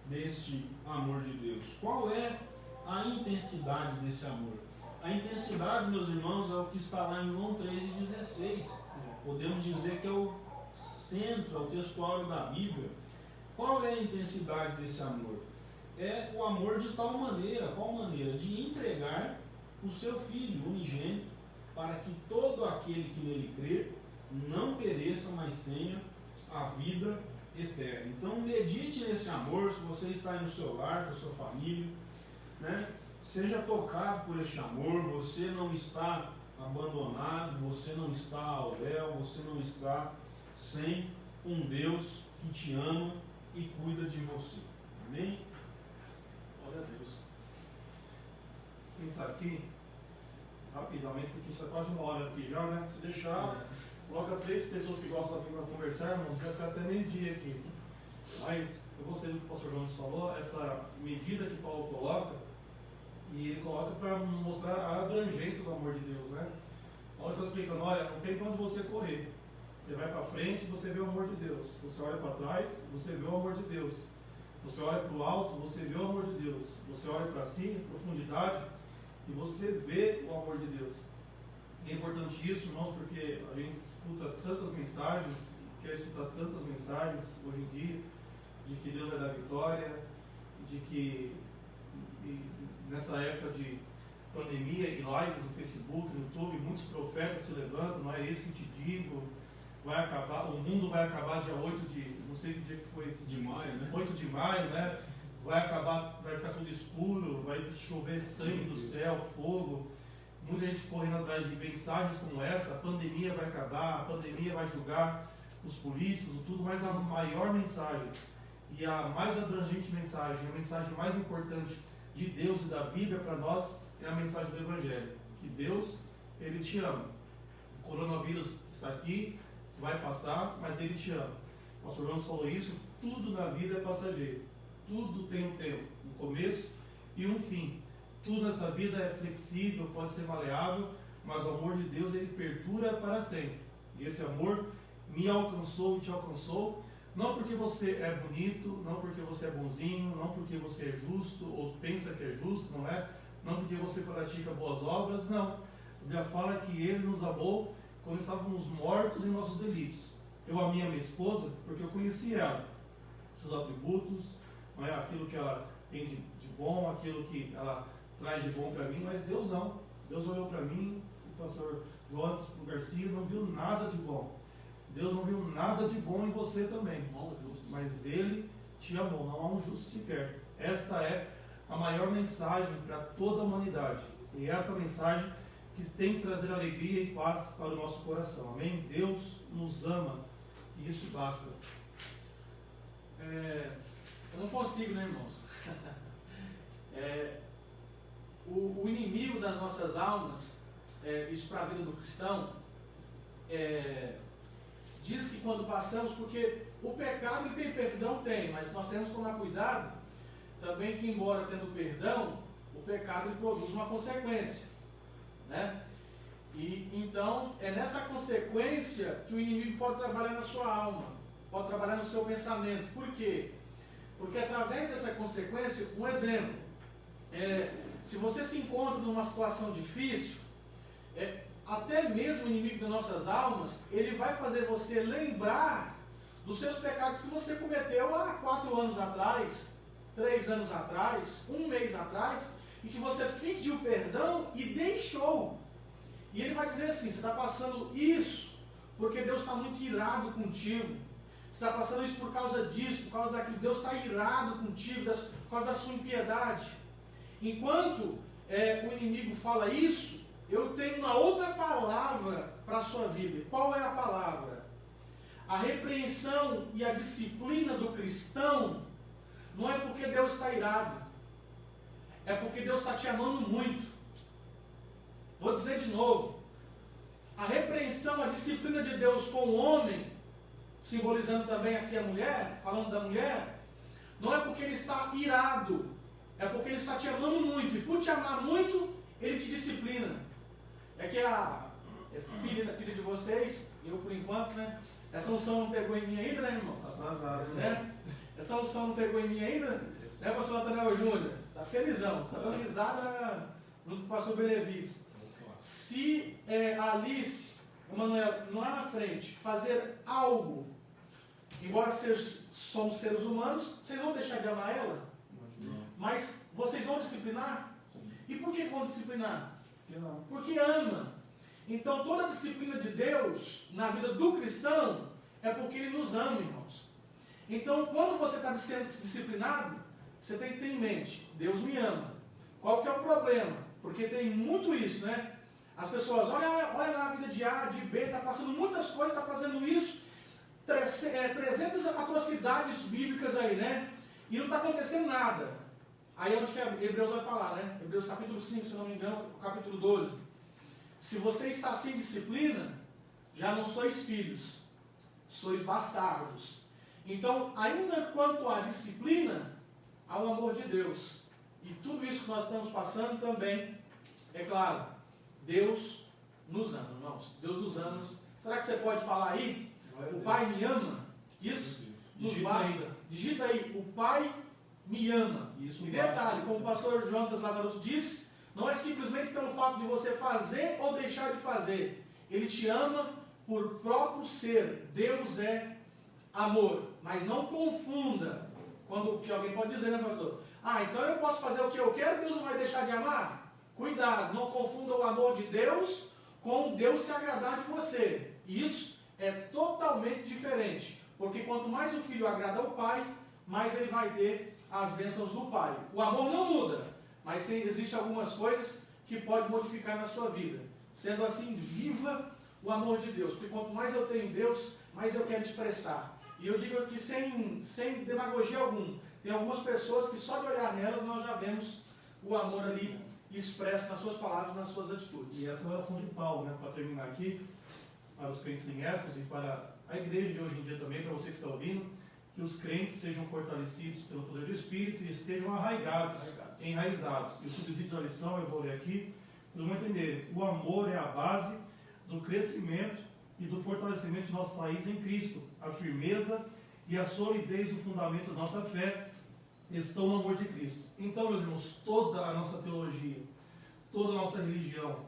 deste amor de Deus. Qual é a intensidade desse amor? A intensidade, meus irmãos, é o que está lá em João 13,16. Podemos dizer que é o centro, é o textuário da Bíblia. Qual é a intensidade desse amor? É o amor de tal maneira, qual maneira? De entregar o seu Filho unigênito, para que todo aquele que nele crer não pereça, mas tenha a vida eterna. Então medite nesse amor. Se você está aí no seu lar, com a sua família, né? Seja tocado por este amor. Você não está abandonado, você não está ao léu, você não está sem um Deus que te ama e cuida de você. Amém? Glória a Deus. Quem está aqui, rapidamente, porque isso é quase uma hora aqui já, né? Se deixar, coloca 3 pessoas que gostam da Bíblia para conversar, irmão, vai ficar até meio-dia aqui. Mas eu gostei do que o pastor João falou, essa medida que Paulo coloca, e ele coloca para mostrar a abrangência do amor de Deus, né? Paulo está explicando, olha, não tem quando você correr. Você vai para frente, você vê o amor de Deus. Você olha para trás, você vê o amor de Deus. Você olha para o alto, você vê o amor de Deus. Você olha para cima, profundidade, e você vê o amor de Deus. E é importante isso, irmãos, porque a gente escuta tantas mensagens, quer escutar tantas mensagens hoje em dia, de que Deus vai dar vitória, de que nessa época de pandemia e lives no Facebook, no YouTube, muitos profetas se levantam, não é isso que te digo, vai acabar, o mundo vai acabar dia 8 de, não sei que dia que foi esse, De maio, né? 8 de maio, né? Vai acabar, vai ficar tudo escuro, vai chover sangue do céu, fogo, muita gente correndo atrás de mensagens como essa. A pandemia vai acabar, a pandemia vai julgar os políticos, tudo, mas a maior mensagem e a mais abrangente mensagem, a mensagem mais importante de Deus e da Bíblia para nós é a mensagem do Evangelho, que Deus, Ele te ama. O coronavírus está aqui, vai passar, mas Ele te ama. O pastor João falou isso, tudo na vida é passageiro, tudo tem um tempo, um começo e um fim. Tudo nessa vida é flexível, pode ser maleável, mas o amor de Deus ele perdura para sempre. E esse amor me alcançou e te alcançou, não porque você é bonito, não porque você é bonzinho, não porque você é justo ou pensa que é justo, não é? Não porque você pratica boas obras, não. A Bíblia fala que Ele nos amou quando estávamos mortos em nossos delitos. Eu amei a minha esposa porque eu conheci ela, seus atributos, não é? Aquilo que ela tem de bom, aquilo que ela traz de bom para mim, mas Deus não. Deus olhou para mim, o pastor Jonas, para o Garcia, não viu nada de bom. Deus não viu nada de bom em você também, mas Ele te amou, não há um justo sequer. Esta é a maior mensagem para toda a humanidade, e essa mensagem que tem que trazer alegria e paz para o nosso coração, amém? Deus nos ama, e isso basta. Eu não consigo, né, irmãos? O inimigo das nossas almas, isso para a vida do cristão, diz que quando passamos, porque o pecado ele tem perdão, tem, mas nós temos que tomar cuidado também que, embora tendo perdão, o pecado ele produz uma consequência, né? E então é nessa consequência que o inimigo pode trabalhar na sua alma, pode trabalhar no seu pensamento. Por quê? Porque através dessa consequência, um exemplo, se você se encontra numa situação difícil, até mesmo o inimigo das nossas almas, ele vai fazer você lembrar dos seus pecados que você cometeu há 4 anos atrás, 3 anos atrás, 1 mês atrás, e que você pediu perdão e deixou. E ele vai dizer assim: você está passando isso porque Deus está muito irado contigo. Você está passando isso por causa disso, por causa daquilo. Deus está irado contigo, por causa da sua impiedade. Enquanto o inimigo fala isso, eu tenho uma outra palavra para a sua vida. Qual é a palavra? A repreensão e a disciplina do cristão não é porque Deus está irado, é porque Deus está te amando muito. Vou dizer de novo: a repreensão, a disciplina de Deus com o homem, simbolizando também aqui a mulher, falando da mulher, não é porque Ele está irado, é porque Ele está te amando muito, e por te amar muito, Ele te disciplina. É que a filha de vocês, eu por enquanto, né? Essa unção não pegou em mim ainda, né, irmãos? Atrasado, né? Essa unção não pegou em mim ainda, né, pastor Nathanael Júnior? Está felizão, está dando risada junto com o pastor Benevides. Se a Alice, o Manuel, lá na frente, fazer algo, embora somos seres humanos, vocês vão deixar de amar ela? Não. Mas vocês vão disciplinar? E por que vão disciplinar? Não. Porque ama. Então toda a disciplina de Deus na vida do cristão é porque Ele nos ama, irmãos. Então quando você está sendo disciplinado, você tem que ter em mente: Deus me ama. Qual que é o problema? Porque tem muito isso, né? As pessoas, olha lá a vida de A, de B, está passando muitas coisas, está fazendo isso, 300 atrocidades bíblicas aí, né? E não está acontecendo nada. Aí é onde que Hebreus vai falar, né? Hebreus capítulo 5, se não me engano, capítulo 12. Se você está sem disciplina, já não sois filhos, sois bastardos. Então, ainda quanto à disciplina, há o amor de Deus. E tudo isso que nós estamos passando também, é claro, Deus nos ama, irmãos. Deus nos ama. Será que você pode falar aí? O Pai me ama? Isso nos basta. Digita aí: o Pai me ama. Isso. E detalhe, como o pastor Jonas Lazarotto disse, não é simplesmente pelo fato de você fazer ou deixar de fazer. Ele te ama por próprio ser. Deus é amor. Mas não confunda. Que alguém pode dizer, né, pastor? Então eu posso fazer o que eu quero, Deus não vai deixar de amar? Cuidado, não confunda o amor de Deus com Deus se agradar de você. Isso é totalmente diferente. Porque quanto mais o filho agrada ao pai, mais ele vai ter as bênçãos do pai. O amor não muda, mas existem algumas coisas que pode modificar na sua vida. Sendo assim, viva o amor de Deus. Porque quanto mais eu tenho Deus, mais eu quero expressar. E eu digo aqui sem demagogia alguma. Tem algumas pessoas que só de olhar nelas nós já vemos o amor ali expresso nas suas palavras, nas suas atitudes. E essa oração de Paulo, né, para terminar aqui, para os crentes em Éfeso e para a igreja de hoje em dia também, para você que está ouvindo, que os crentes sejam fortalecidos pelo poder do Espírito e estejam arraigados, enraizados. E o subsídio da lição, eu vou ler aqui, Vamos entender, o amor é a base do crescimento e do fortalecimento de nossa raiz em Cristo. A firmeza e a solidez do fundamento da nossa fé estão no amor de Cristo. Então, meus irmãos, toda a nossa teologia, toda a nossa religião,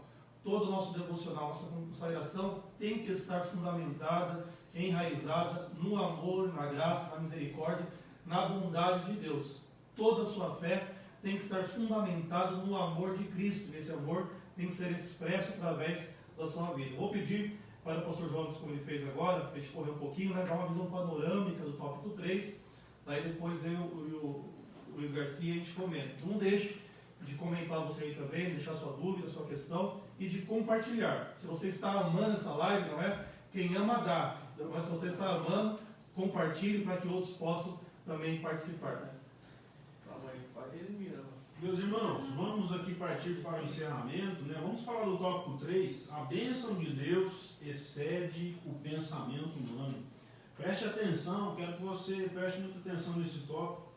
todo o nosso devocional, nossa consagração tem que estar fundamentada, enraizada no amor, na graça, na misericórdia, na bondade de Deus. Toda a sua fé tem que estar fundamentada no amor de Cristo. Esse amor tem que ser expresso através da sua vida. Vou pedir para o pastor Jonas, como ele fez agora, para a gente correr um pouquinho, né, dar uma visão panorâmica do tópico 3, daí depois eu e o Luiz Garcia a gente comenta. Não deixe de comentar você aí também, deixar sua dúvida, sua questão e de compartilhar. Se você está amando essa live, não é? Quem ama dá. Mas se você está amando, compartilhe para que outros possam também participar. Né? Ele me ama. Meus irmãos, vamos aqui partir para o encerramento, né? Vamos falar do tópico 3. A bênção de Deus excede o pensamento humano. Preste atenção, quero que você preste muita atenção nesse tópico,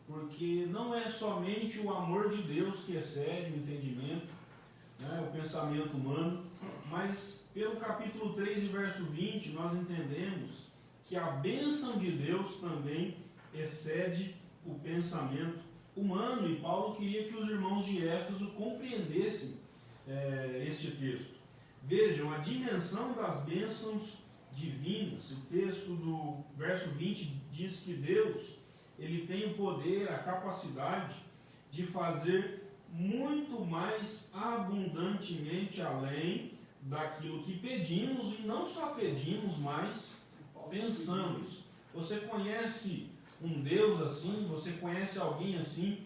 porque não é somente o amor de Deus que excede o entendimento, né, o pensamento humano, mas pelo capítulo 3 e verso 20, nós entendemos que a bênção de Deus também excede o pensamento humano, e Paulo queria que os irmãos de Éfeso compreendessem este texto. Vejam, a dimensão das bênçãos divinas. O texto do verso 20 diz que Deus, ele tem o poder, a capacidade de fazer muito mais abundantemente além daquilo que pedimos, e não só pedimos, mas pensamos. Você conhece um Deus assim? Você conhece alguém assim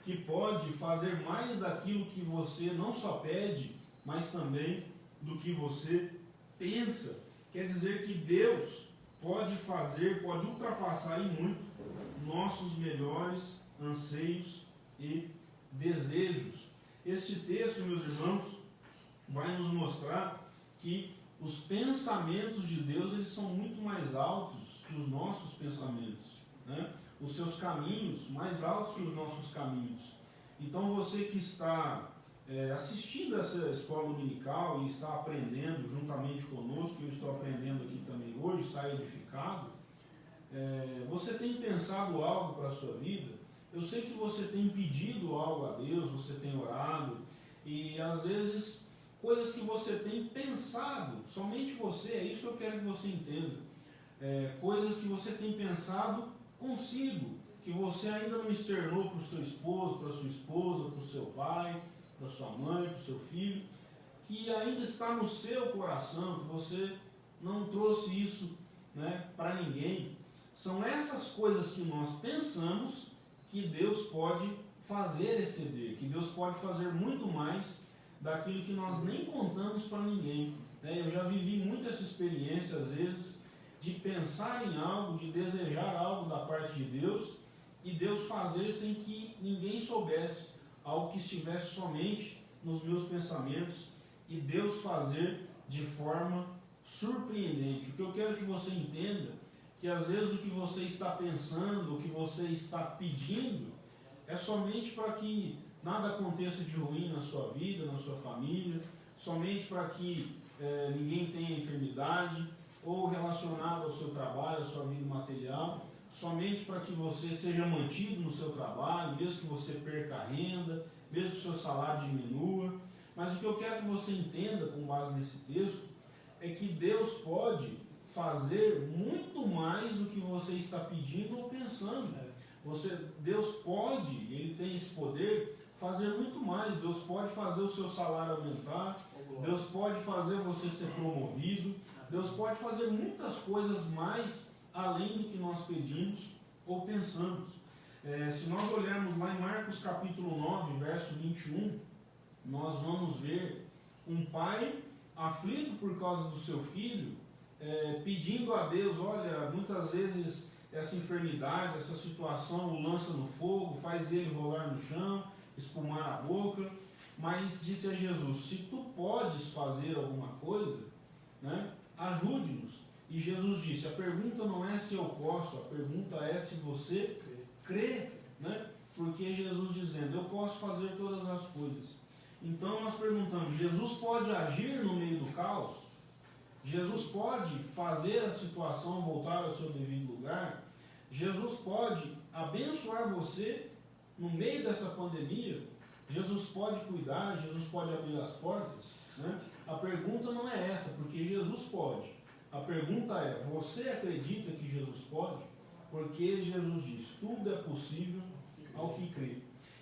que pode fazer mais daquilo que você não só pede, mas também do que você pensa? Quer dizer que Deus pode fazer, pode ultrapassar em muito nossos melhores anseios e desejos. Este texto, meus irmãos, vai nos mostrar que os pensamentos de Deus, eles são muito mais altos que os nossos pensamentos, né? Os seus caminhos mais altos que os nossos caminhos. Então você que está assistindo essa escola dominical e está aprendendo juntamente conosco, eu estou aprendendo aqui também hoje, sai edificado, você tem pensado algo para a sua vida? Eu sei que você tem pedido algo a Deus, você tem orado, e às vezes coisas que você tem pensado, somente você, é isso que eu quero que você entenda, coisas que você tem pensado consigo, que você ainda não externou para o seu esposo, para a sua esposa, para o seu pai, para a sua mãe, para o seu filho, que ainda está no seu coração, que você não trouxe isso, né, para ninguém. São essas coisas que nós pensamos que Deus pode fazer exceder, que Deus pode fazer muito mais daquilo que nós nem contamos para ninguém. Eu já vivi muito essa experiência, às vezes, de pensar em algo, de desejar algo da parte de Deus, e Deus fazer sem que ninguém soubesse, algo que estivesse somente nos meus pensamentos, e Deus fazer de forma surpreendente. O que eu quero que você entenda, que às vezes o que você está pensando, o que você está pedindo, é somente para que nada aconteça de ruim na sua vida, na sua família, somente para que ninguém tenha enfermidade, ou relacionado ao seu trabalho, à sua vida material, somente para que você seja mantido no seu trabalho, mesmo que você perca a renda, mesmo que o seu salário diminua. Mas o que eu quero que você entenda, com base nesse texto, é que Deus pode fazer muito mais do que você está pedindo ou pensando. Deus pode, Ele tem esse poder, fazer muito mais. Deus pode fazer o seu salário aumentar, Deus pode fazer você ser promovido, Deus pode fazer muitas coisas mais além do que nós pedimos ou pensamos. Se nós olharmos lá em Marcos capítulo 9, verso 21, nós vamos ver um pai aflito por causa do seu filho, pedindo a Deus, olha, muitas vezes essa enfermidade, essa situação o lança no fogo, faz ele rolar no chão, espumar a boca, mas disse a Jesus, se tu podes fazer alguma coisa, né, ajude-nos. E Jesus disse, a pergunta não é se eu posso, a pergunta é se você crê, né? Porque Jesus dizendo, eu posso fazer todas as coisas. Então nós perguntamos, Jesus pode agir no meio do caos? Jesus pode fazer a situação voltar ao seu devido lugar? Jesus pode abençoar você no meio dessa pandemia? Jesus pode cuidar? Jesus pode abrir as portas? Né? A pergunta não é essa, porque Jesus pode. A pergunta é, você acredita que Jesus pode? Porque Jesus diz, tudo é possível ao que crê.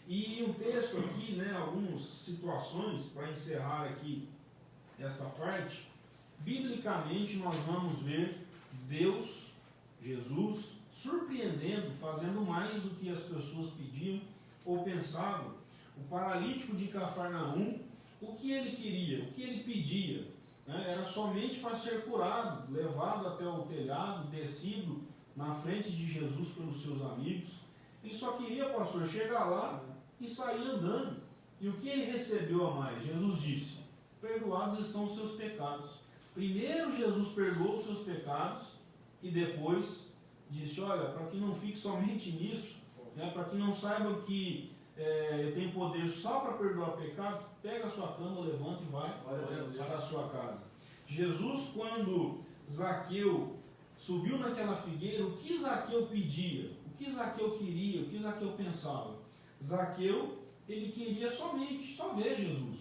E um texto aqui, né, algumas situações, para encerrar aqui esta parte, biblicamente nós vamos ver Deus, Jesus, surpreendendo, fazendo mais do que as pessoas pediam ou pensavam. O paralítico de Cafarnaum, o que ele queria, o que ele pedia, né, era somente para ser curado, levado até o telhado, descido na frente de Jesus pelos seus amigos. Ele só queria, pastor, chegar lá e sair andando. E o que ele recebeu a mais? Jesus disse, perdoados estão os seus pecados. Primeiro Jesus perdoou os seus pecados e depois disse, olha, para que não fique somente nisso, né, para que não saibam que eu tenho poder só para perdoar pecados, pega a sua cama, levanta e vai para a sua casa. Jesus, quando Zaqueu subiu naquela figueira, o que Zaqueu pedia? O que Zaqueu queria? O que Zaqueu pensava? Zaqueu, ele queria só ver Jesus.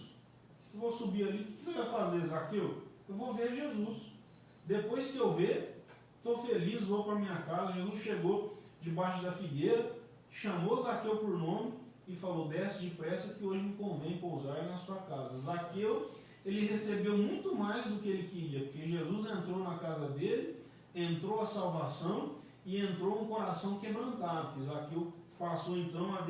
Eu vou subir ali, o que você vai fazer, Zaqueu? Eu vou ver Jesus. Depois que eu ver, estou feliz, vou para minha casa. Jesus chegou debaixo da figueira, chamou Zaqueu por nome e falou, desce depressa que hoje me convém pousar na sua casa. Zaqueu, ele recebeu muito mais do que ele queria, porque Jesus entrou na casa dele, entrou a salvação e entrou um coração quebrantado, porque Zaqueu passou então a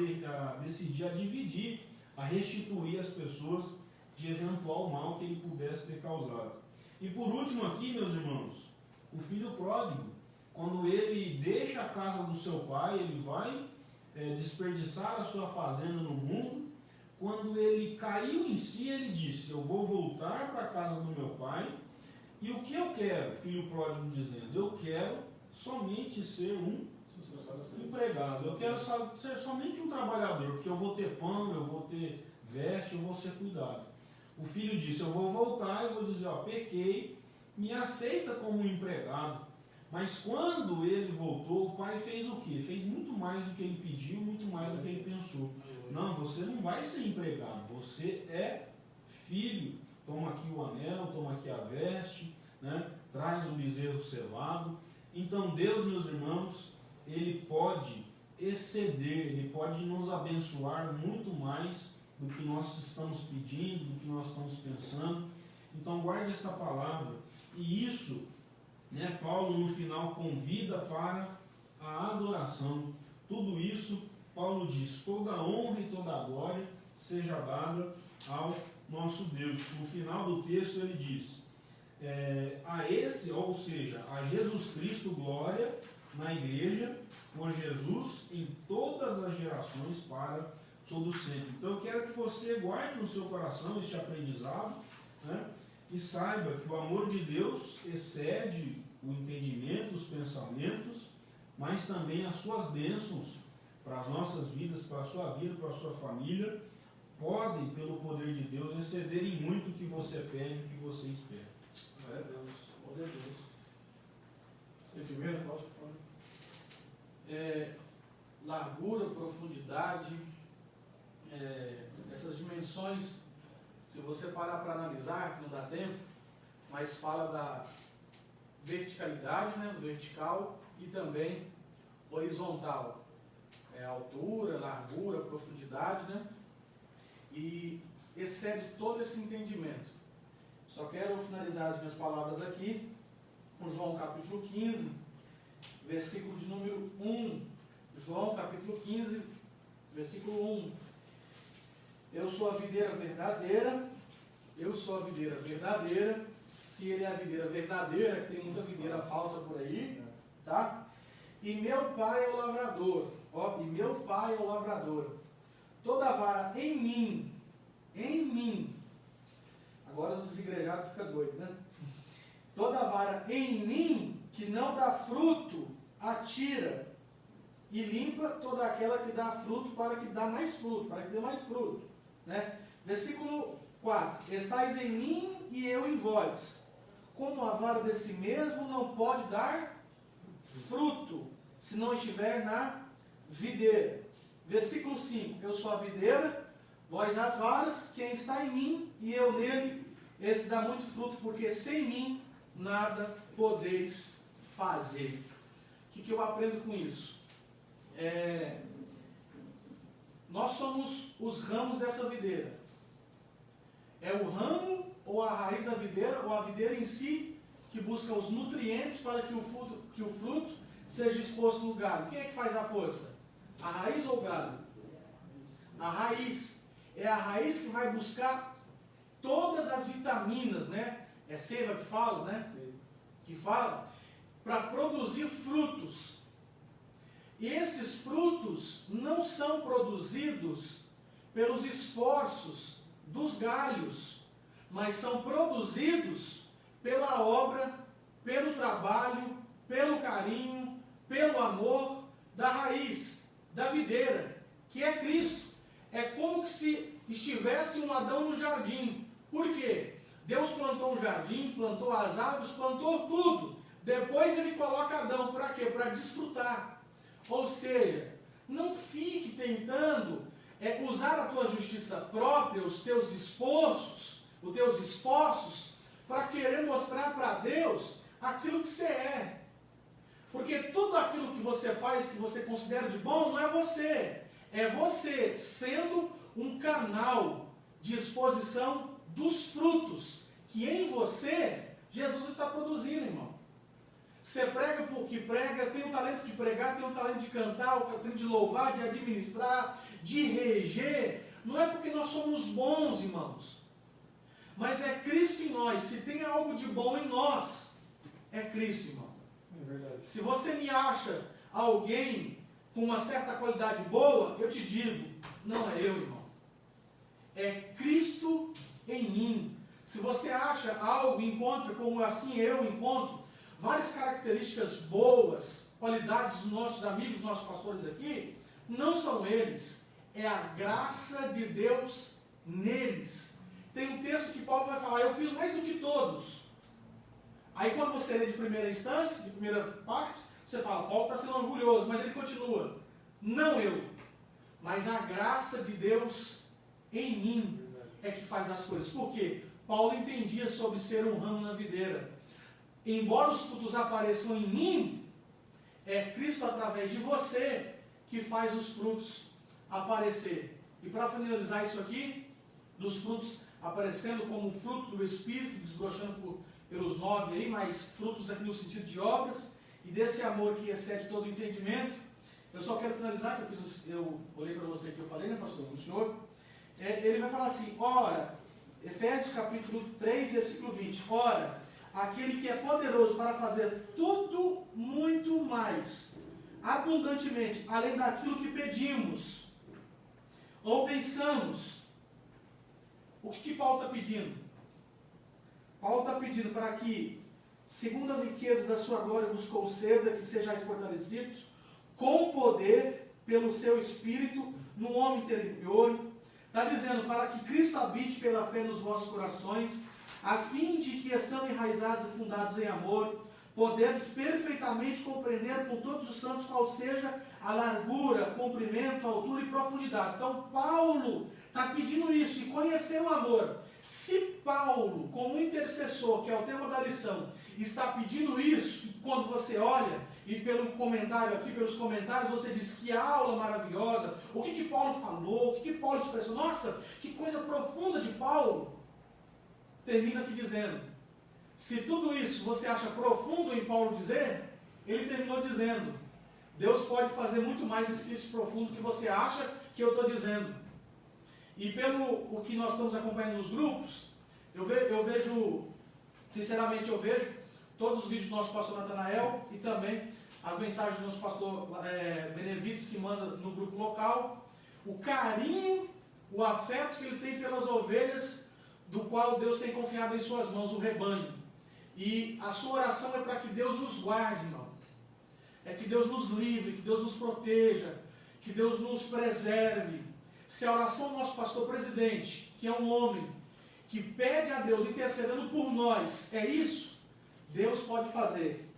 decidir, a dividir, a restituir as pessoas de eventual mal que ele pudesse ter causado. E por último aqui, meus irmãos, o filho pródigo, quando ele deixa a casa do seu pai, ele vai desperdiçar a sua fazenda no mundo. Quando ele caiu em si, ele disse, eu vou voltar para a casa do meu pai, e o que eu quero, filho pródigo dizendo, eu quero somente ser um empregado, eu quero ser somente um trabalhador, porque eu vou ter pão, eu vou ter veste, eu vou ser cuidado. O filho disse, eu vou voltar e vou dizer, pequei, me aceita como um empregado. Mas quando ele voltou, o pai fez o quê? Fez muito mais do que ele pediu, muito mais do que ele pensou. Não, você não vai ser empregado, você é filho. Toma aqui o anel, toma aqui a veste, né? Traz o bezerro cevado. Então Deus, meus irmãos, Ele pode exceder, Ele pode nos abençoar muito mais do que nós estamos pedindo, do que nós estamos pensando. Então guarde essa palavra. E isso, né, Paulo no final convida para a adoração. Tudo isso, Paulo diz, toda a honra e toda a glória seja dada ao nosso Deus. No final do texto ele diz, a esse, ou seja, a Jesus Cristo, glória na igreja, por Jesus em todas as gerações para todo sempre. Então eu quero que você guarde no seu coração este aprendizado, né, e saiba que o amor de Deus excede o entendimento, os pensamentos, mas também as suas bênçãos para as nossas vidas, para a sua vida, para a sua família, podem, pelo poder de Deus, excederem muito o que você pede, o que você espera. Glória a Deus. Glória a Deus. Você primeiro, pode. Largura, profundidade, essas dimensões, se você parar para analisar, que não dá tempo, mas fala da verticalidade, né, vertical e também horizontal. Altura, largura, profundidade, né? E excede todo esse entendimento. Só quero finalizar as minhas palavras aqui com João capítulo 15, versículo de número 1. João capítulo 15, versículo 1. Eu sou a videira verdadeira, eu sou a videira verdadeira. Se ele é a videira verdadeira, que tem muita videira falsa por aí, tá? E meu pai é o lavrador. E meu pai é o lavrador. Toda vara em mim, agora os desigrejados ficam doidos, né? Toda vara em mim que não dá fruto, atira, e limpa toda aquela que dá fruto para que dê mais fruto. né? Versículo 4. Estais em mim e eu em vós. Como a vara de si mesmo não pode dar fruto, se não estiver na videira. Versículo 5. Eu sou a videira, vós as varas, quem está em mim e eu nele, esse dá muito fruto, porque sem mim nada podeis fazer. O que eu aprendo com isso? Nós somos os ramos dessa videira. É o ramo ou a raiz da videira, ou a videira em si, que busca os nutrientes para que o fruto seja exposto no galho. Quem é que faz a força? A raiz ou o galho? A raiz. É a raiz que vai buscar todas as vitaminas, né? É seiva que fala, né? Que fala, para produzir frutos. E esses frutos não são produzidos pelos esforços dos galhos, mas são produzidos pela obra, pelo trabalho, pelo carinho, pelo amor da raiz, da videira, que é Cristo. É como se estivesse um Adão no jardim. Por quê? Deus plantou um jardim, plantou as árvores, plantou tudo. Depois ele coloca Adão, para quê? Para desfrutar. Ou seja, não fique tentando usar a tua justiça própria, os teus esforços, para querer mostrar para Deus aquilo que você é. Porque tudo aquilo que você faz, que você considera de bom, não é você. É você sendo um canal de exposição dos frutos que em você Jesus está produzindo, irmão. Você prega porque prega, tem o talento de pregar, tem o talento de cantar, o talento de louvar, de administrar, de reger. Não é porque nós somos bons, irmãos. Mas é Cristo em nós. Se tem algo de bom em nós, é Cristo, irmão. É verdade. Se você me acha alguém com uma certa qualidade boa, eu te digo, não é eu, irmão. É Cristo em mim. Se você acha algo, encontra como assim eu encontro, várias características boas, qualidades dos nossos amigos, dos nossos pastores aqui, não são eles. É a graça de Deus neles. Tem um texto que Paulo vai falar, eu fiz mais do que todos. Aí quando você lê de primeira instância, de primeira parte, você fala, Paulo está sendo orgulhoso, mas ele continua, não eu, mas a graça de Deus em mim é que faz as coisas. Por quê? Paulo entendia sobre ser um ramo na videira. Embora os frutos apareçam em mim, é Cristo através de você que faz os frutos aparecer. E para finalizar isso aqui, dos frutos aparecendo como fruto do Espírito, desbrochando pelos 9 aí, mas frutos aqui no sentido de obras, e desse amor que excede todo o entendimento, eu só quero finalizar, que eu olhei para você que eu falei, né, pastor, no senhor, ele vai falar assim, ora, Efésios capítulo 3, versículo 20, ora, aquele que é poderoso para fazer tudo muito mais, abundantemente, além daquilo que pedimos, ou pensamos. O que Paulo está pedindo? Paulo está pedindo para que, segundo as riquezas da sua glória vos conceda, que sejais fortalecidos, com poder, pelo seu Espírito, no homem interior. Está dizendo, para que Cristo habite pela fé nos vossos corações, a fim de que, estando enraizados e fundados em amor, podemos perfeitamente compreender com todos os santos qual seja a largura, comprimento, altura e profundidade. Então, Paulo está pedindo isso, e conhecer o amor. Se Paulo, como intercessor, que é o tema da lição, está pedindo isso, e quando você olha, e pelo comentário aqui, pelos comentários, você diz que aula maravilhosa, o que Paulo falou, o que Paulo expressou, nossa, que coisa profunda de Paulo. Termina aqui dizendo, se tudo isso você acha profundo em Paulo dizer, ele terminou dizendo, Deus pode fazer muito mais desse que isso profundo que você acha que eu estou dizendo. E pelo o que nós estamos acompanhando nos grupos, eu vejo, sinceramente eu vejo, todos os vídeos do nosso pastor Natanael e também as mensagens do nosso pastor Benevides que manda no grupo local, o carinho, o afeto que ele tem pelas ovelhas, do qual Deus tem confiado em suas mãos, o rebanho. E a sua oração é para que Deus nos guarde, irmão. É que Deus nos livre, que Deus nos proteja, que Deus nos preserve. se a oração do nosso pastor presidente, que é um homem, que pede a Deus intercedendo por nós, é isso, Deus pode fazer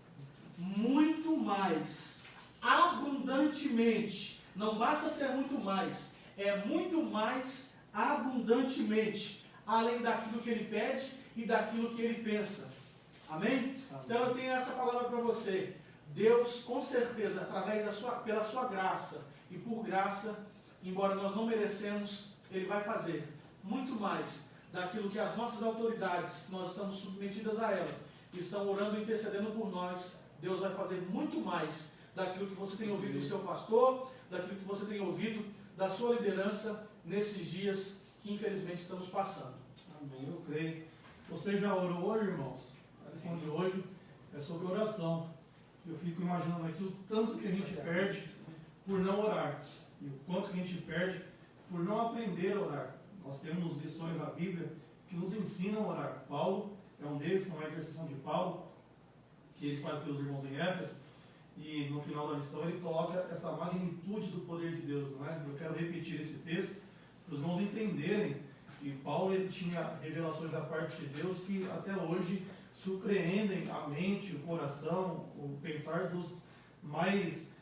muito mais, abundantemente. Não basta ser muito mais, é muito mais abundantemente, além daquilo que ele pede e daquilo que ele pensa. Amém? Então eu tenho essa palavra para você. Deus, com certeza, através pela sua graça e por graça, embora nós não merecemos, Ele vai fazer muito mais daquilo que as nossas autoridades, que nós estamos submetidas a ela, estão orando e intercedendo por nós. Deus vai fazer muito mais daquilo que você tem ouvido do seu pastor, daquilo que você tem ouvido da sua liderança nesses dias que infelizmente estamos passando. Amém, eu creio. Você já orou hoje, irmãos? A lição de hoje é sobre oração. Eu fico imaginando aqui o tanto que a gente perde por não orar. E o quanto que a gente perde por não aprender a orar. Nós temos lições na Bíblia que nos ensinam a orar. Paulo é um deles, não é a intercessão de Paulo, que ele faz pelos irmãos em Éfeso. E no final da lição ele coloca essa magnitude do poder de Deus, não é? Eu quero repetir esse texto para os irmãos entenderem que Paulo ele tinha revelações da parte de Deus que até hoje surpreendem a mente, o coração, o pensar dos mais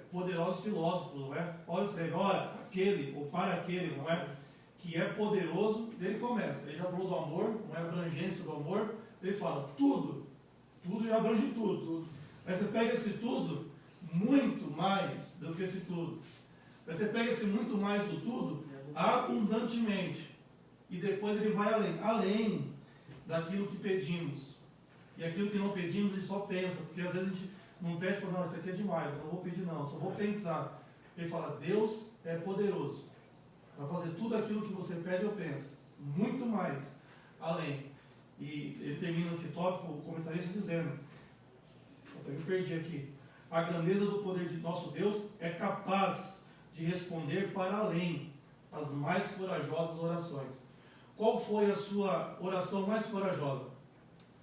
poderosos filósofos, não é? Paulo escreve, ora, aquele ou para aquele, não é? Que é poderoso, dele começa. Ele já falou do amor, não é? A abrangência do amor, ele fala tudo já abrange tudo. Aí você pega esse tudo, muito mais do que esse tudo. Aí você pega esse muito mais do tudo, abundantemente. E depois ele vai além daquilo que pedimos. E aquilo que não pedimos, a gente só pensa. Porque às vezes a gente não pede e fala, não, isso aqui é demais, eu não vou pedir não, só vou pensar. Ele fala, Deus é poderoso para fazer tudo aquilo que você pede ou pensa. Muito mais, além. E ele termina esse tópico, o comentarista dizendo, eu até me perdi aqui, a grandeza do poder de nosso Deus é capaz de responder para além as mais corajosas orações. Qual foi a sua oração mais corajosa?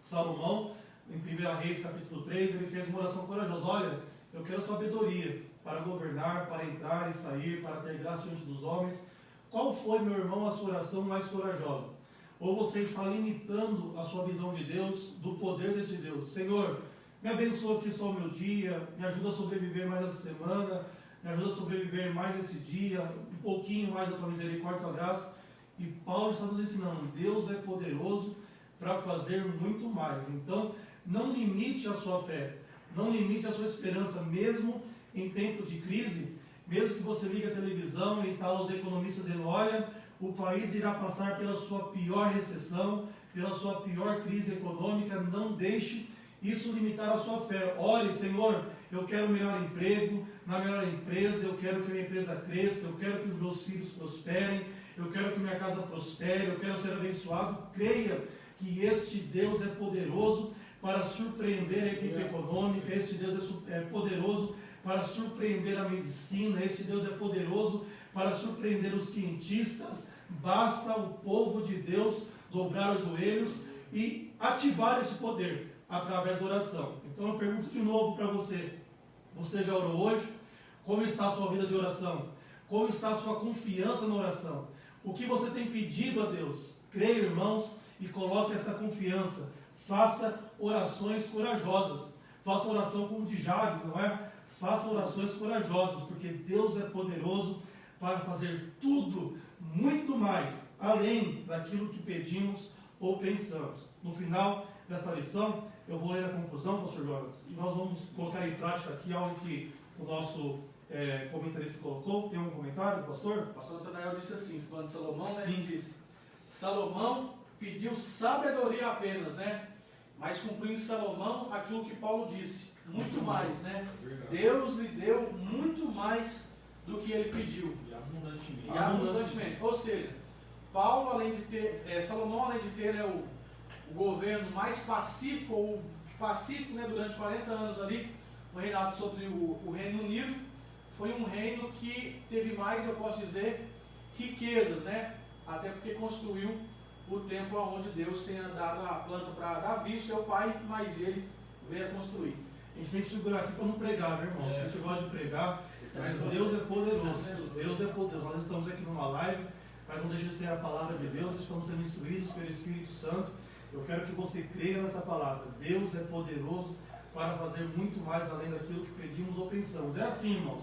Salomão, em 1 Reis capítulo 3, ele fez uma oração corajosa. Olha, eu quero sabedoria para governar, para entrar e sair, para ter graça diante dos homens. Qual foi, meu irmão, a sua oração mais corajosa? Ou você está limitando a sua visão de Deus, do poder desse Deus? Senhor, me abençoa aqui só o meu dia, me ajuda a sobreviver mais essa semana, me ajuda a sobreviver mais esse dia, um pouquinho mais da tua misericórdia e tua graça. E Paulo está nos ensinando, Deus é poderoso para fazer muito mais. Então, não limite a sua fé, não limite a sua esperança, mesmo em tempo de crise, mesmo que você ligue a televisão e tal, os economistas dizendo, olha, o país irá passar pela sua pior recessão, pela sua pior crise econômica, não deixe isso limitar a sua fé. Ore, Senhor, eu quero o melhor emprego, na melhor empresa, eu quero que a minha empresa cresça, eu quero que os meus filhos prosperem, eu quero que minha casa prospere, eu quero ser abençoado. Creia que este Deus é poderoso para surpreender a equipe econômica, este Deus é poderoso para surpreender a medicina, este Deus é poderoso para surpreender os cientistas. Basta o povo de Deus dobrar os joelhos e ativar esse poder através da oração. Então eu pergunto de novo para você, você já orou hoje? Como está a sua vida de oração? Como está a sua confiança na oração? O que você tem pedido a Deus? Creia, irmãos, e coloque essa confiança. Faça orações corajosas. Faça oração como de Jabes, não é? Faça orações corajosas, porque Deus é poderoso para fazer tudo, muito mais, além daquilo que pedimos ou pensamos. No final desta lição, eu vou ler a conclusão, pastor Jonas, e nós vamos colocar em prática aqui algo que o nosso comentarista colocou. Tem um comentário, pastor? O pastor Natanael disse assim, falando de Salomão, né? Sim. Ele disse, Salomão pediu sabedoria apenas, né? Mas cumpriu em Salomão aquilo que Paulo disse, muito mais, né? Deus lhe deu muito mais do que ele pediu. E E abundantemente. Ou seja, Paulo, além de ter, Salomão, além de ter, né, o governo mais pacífico, ou pacífico, né, durante 40 anos ali, o reinado sobre o Reino Unido, foi um reino que teve mais, eu posso dizer, riquezas, né? Até porque construiu o templo onde Deus tenha dado a planta para Davi, seu pai, mas ele veio a construir. A gente tem que segurar aqui para não pregar, né, irmão? A gente gosta de pregar, Mas Deus é poderoso. Deus é poderoso. Nós estamos aqui numa live, mas não deixa de ser a palavra de Deus. Estamos sendo instruídos pelo Espírito Santo. Eu quero que você creia nessa palavra. Deus é poderoso para fazer muito mais além daquilo que pedimos ou pensamos. É assim, irmãos.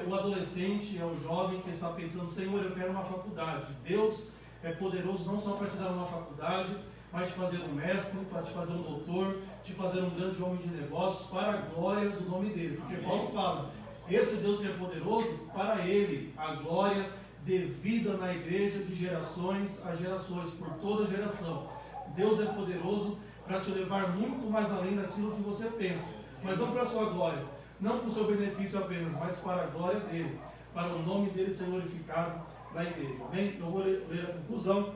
O adolescente, é o jovem que está pensando: Senhor, eu quero uma faculdade. Deus é poderoso não só para te dar uma faculdade, mas te fazer um mestre, para te fazer um doutor, te fazer um grande homem de negócios, para a glória do nome dele. Porque Paulo fala: esse Deus que é poderoso, para ele, a glória devida na igreja de gerações a gerações, por toda geração. Deus é poderoso para te levar muito mais além daquilo que você pensa, mas não para a sua glória, não para o seu benefício apenas, mas para a glória dele, para o nome dele ser glorificado na igreja. Bem, eu vou ler a conclusão.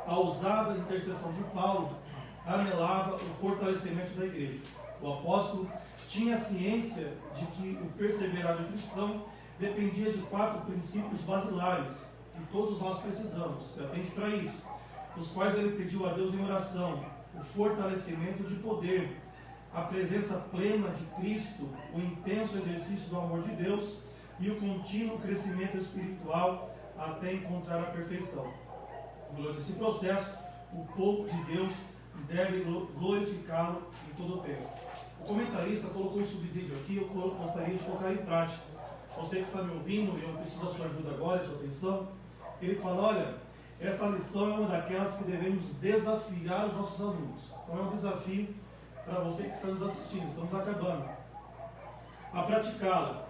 A ousada intercessão de Paulo anelava o fortalecimento da igreja. O apóstolo tinha ciência de que o perseverar do cristão dependia de 4 princípios basilares que todos nós precisamos. Se atente para isso. Os quais ele pediu a Deus em oração: o fortalecimento de poder, a presença plena de Cristo, o intenso exercício do amor de Deus e o contínuo crescimento espiritual até encontrar a perfeição. Durante esse processo, o povo de Deus deve glorificá-lo em todo o tempo. O comentarista colocou um subsídio aqui, eu gostaria de colocar em prática. Você que está me ouvindo, e eu preciso da sua ajuda agora, da sua atenção. Ele fala: olha, essa lição é uma daquelas que devemos desafiar os nossos alunos. Então é um desafio para você que está nos assistindo, estamos acabando, a praticá-la.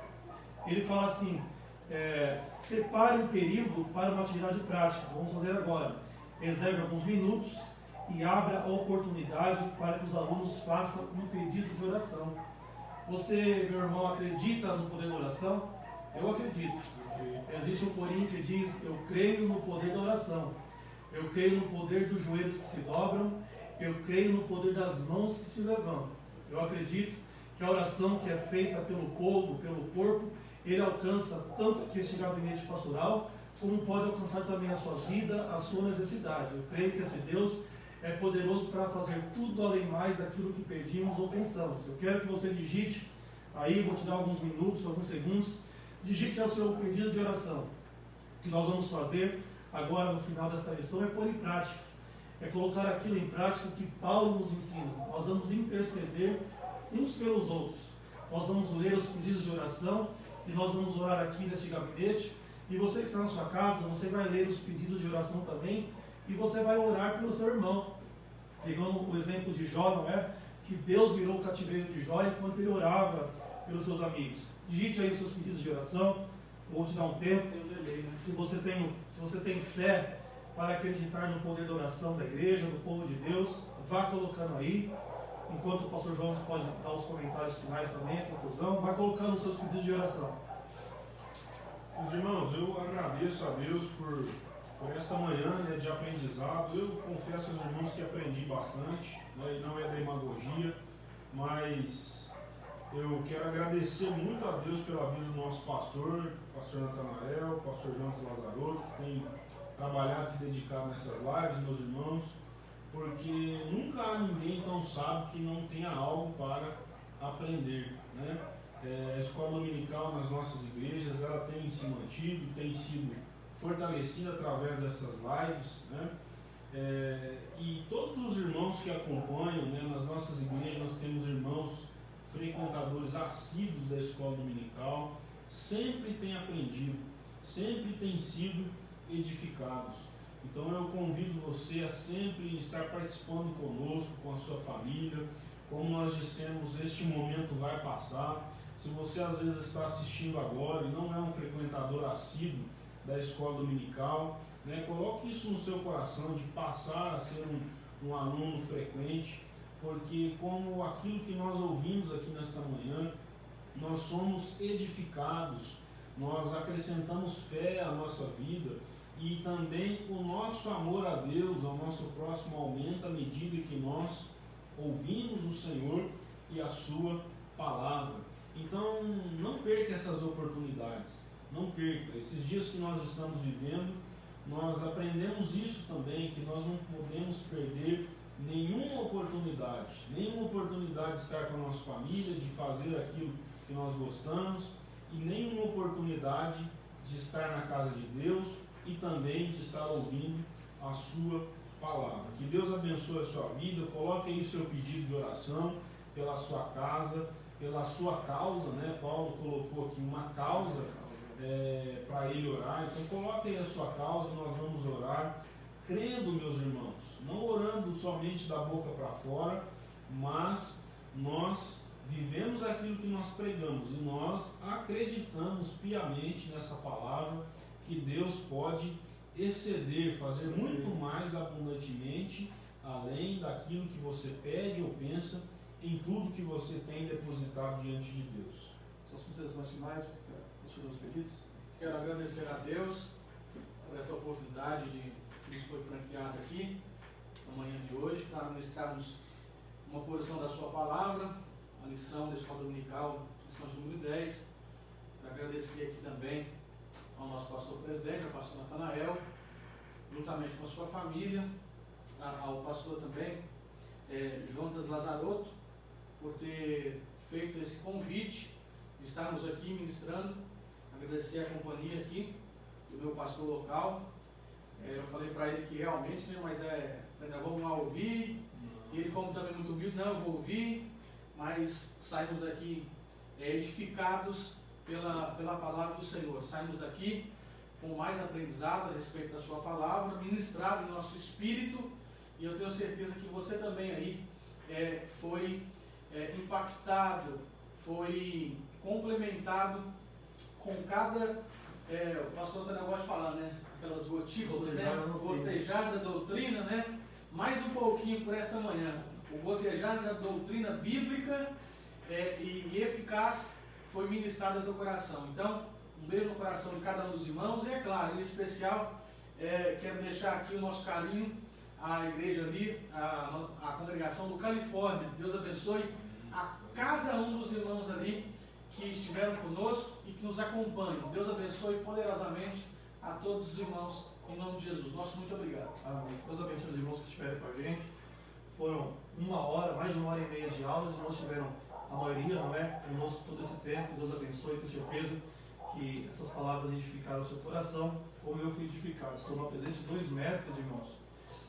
Ele fala assim: separe um período para uma atividade prática. Vamos fazer agora. Reserve alguns minutos e abra a oportunidade para que os alunos façam um pedido de oração. Você, meu irmão, acredita no poder da oração? Eu acredito. Existe um corinho que diz: eu creio no poder da oração, eu creio no poder dos joelhos que se dobram, eu creio no poder das mãos que se levantam. Eu acredito que a oração que é feita pelo povo, pelo corpo, ele alcança tanto aqui este gabinete pastoral, como pode alcançar também a sua vida, a sua necessidade. Eu creio que esse Deus é poderoso para fazer tudo além mais daquilo que pedimos ou pensamos. Eu quero que você digite aí, vou te dar alguns minutos, alguns segundos, digite o seu pedido de oração. O que nós vamos fazer agora no final desta lição é pôr em prática, é colocar aquilo em prática que Paulo nos ensina. Nós vamos interceder uns pelos outros, nós vamos ler os pedidos de oração e nós vamos orar aqui neste gabinete. E você que está na sua casa, você vai ler os pedidos de oração também, e você vai orar pelo seu irmão, pegando o exemplo de Jó, não é? Que Deus virou o cativeiro de Jó enquanto ele orava pelos seus amigos. Digite aí os seus pedidos de oração, vou te dar um tempo. Se você tem fé para acreditar no poder da oração da igreja, do povo de Deus, vá colocando aí, enquanto o pastor João pode dar os comentários finais também, a conclusão, vá colocando os seus pedidos de oração. Meus irmãos, eu agradeço a Deus por esta manhã, né, de aprendizado. Eu confesso aos irmãos que aprendi bastante, né, e não é demagogia, mas eu quero agradecer muito a Deus pela vida do nosso pastor Natanael, pastor Jonas Lazarotto, que tem trabalhado e se dedicado nessas lives, meus irmãos, porque nunca há ninguém tão sábio que não tenha algo para aprender, né? A escola dominical nas nossas igrejas, ela tem se mantido, tem sido fortalecida através dessas lives, né? E todos os irmãos que acompanham, né, nas nossas igrejas, nós temos irmãos frequentadores assíduos da escola dominical, sempre têm aprendido, sempre têm sido edificados. Então eu convido você a sempre estar participando conosco, com a sua família. Como nós dissemos, este momento vai passar. Se você às vezes está assistindo agora e não é um frequentador assíduo da escola dominical, né, coloque isso no seu coração de passar a ser um aluno frequente, porque como aquilo que nós ouvimos aqui nesta manhã, nós somos edificados, nós acrescentamos fé à nossa vida e também o nosso amor a Deus, ao nosso próximo aumenta à medida que nós ouvimos o Senhor e a sua palavra. Então, não perca essas oportunidades, não perca. Esses dias que nós estamos vivendo, nós aprendemos isso também, que nós não podemos perder nenhuma oportunidade de estar com a nossa família, de fazer aquilo que nós gostamos, e nenhuma oportunidade de estar na casa de Deus e também de estar ouvindo a sua palavra. Que Deus abençoe a sua vida. Coloque aí o seu pedido de oração pela sua casa, pela sua causa, né? Paulo colocou aqui uma causa para ele orar. Então coloque aí a sua causa, nós vamos orar crendo, meus irmãos, não orando somente da boca para fora, mas nós vivemos aquilo que nós pregamos e nós acreditamos piamente nessa palavra que Deus pode exceder, fazer muito mais abundantemente, além daquilo que você pede ou pensa, em tudo que você tem depositado diante de Deus. Suas considerações finais, para os pedidos? Quero agradecer a Deus por essa oportunidade que nos foi franqueada aqui, na manhã de hoje, para ministrarmos uma porção da sua palavra, a lição da escola dominical, lição de número 10. Quero agradecer aqui também ao nosso pastor presidente, ao pastor Natanael, juntamente com a sua família, ao pastor também, Jonas Lazarotto, por ter feito esse convite de estarmos aqui ministrando. Agradecer a companhia aqui do meu pastor local. Eu falei para ele que realmente, né, mas vamos lá ouvir. E ele, como também muito humilde, não, eu vou ouvir, mas saímos daqui edificados pela palavra do Senhor. Saímos daqui com mais aprendizado a respeito da sua palavra, ministrado em nosso espírito, e eu tenho certeza que você também aí foi impactado, foi complementado com cada, o pastor Antônio gosta de falar, né? Aquelas gotículas, gotejar da doutrina, né? Mais um pouquinho por esta manhã. O gotejar da doutrina bíblica e eficaz foi ministrado ao teu coração. Então, um beijo no coração de cada um dos irmãos. E é claro, em especial, quero deixar aqui o nosso carinho à igreja ali, à congregação do Califórnia. Deus abençoe a cada um dos irmãos ali que estiveram conosco e que nos acompanham. Deus abençoe poderosamente a todos os irmãos, em nome de Jesus. Nosso muito obrigado. Amém. Deus abençoe os irmãos que estiveram com a gente. Foram mais de 1h30 de aula. Os irmãos estiveram, a maioria, não é? Conosco todo esse tempo. Deus abençoe, tenho certeza que essas palavras edificaram o seu coração, como eu fui edificado. Estou na presença de 2 mestres, irmãos.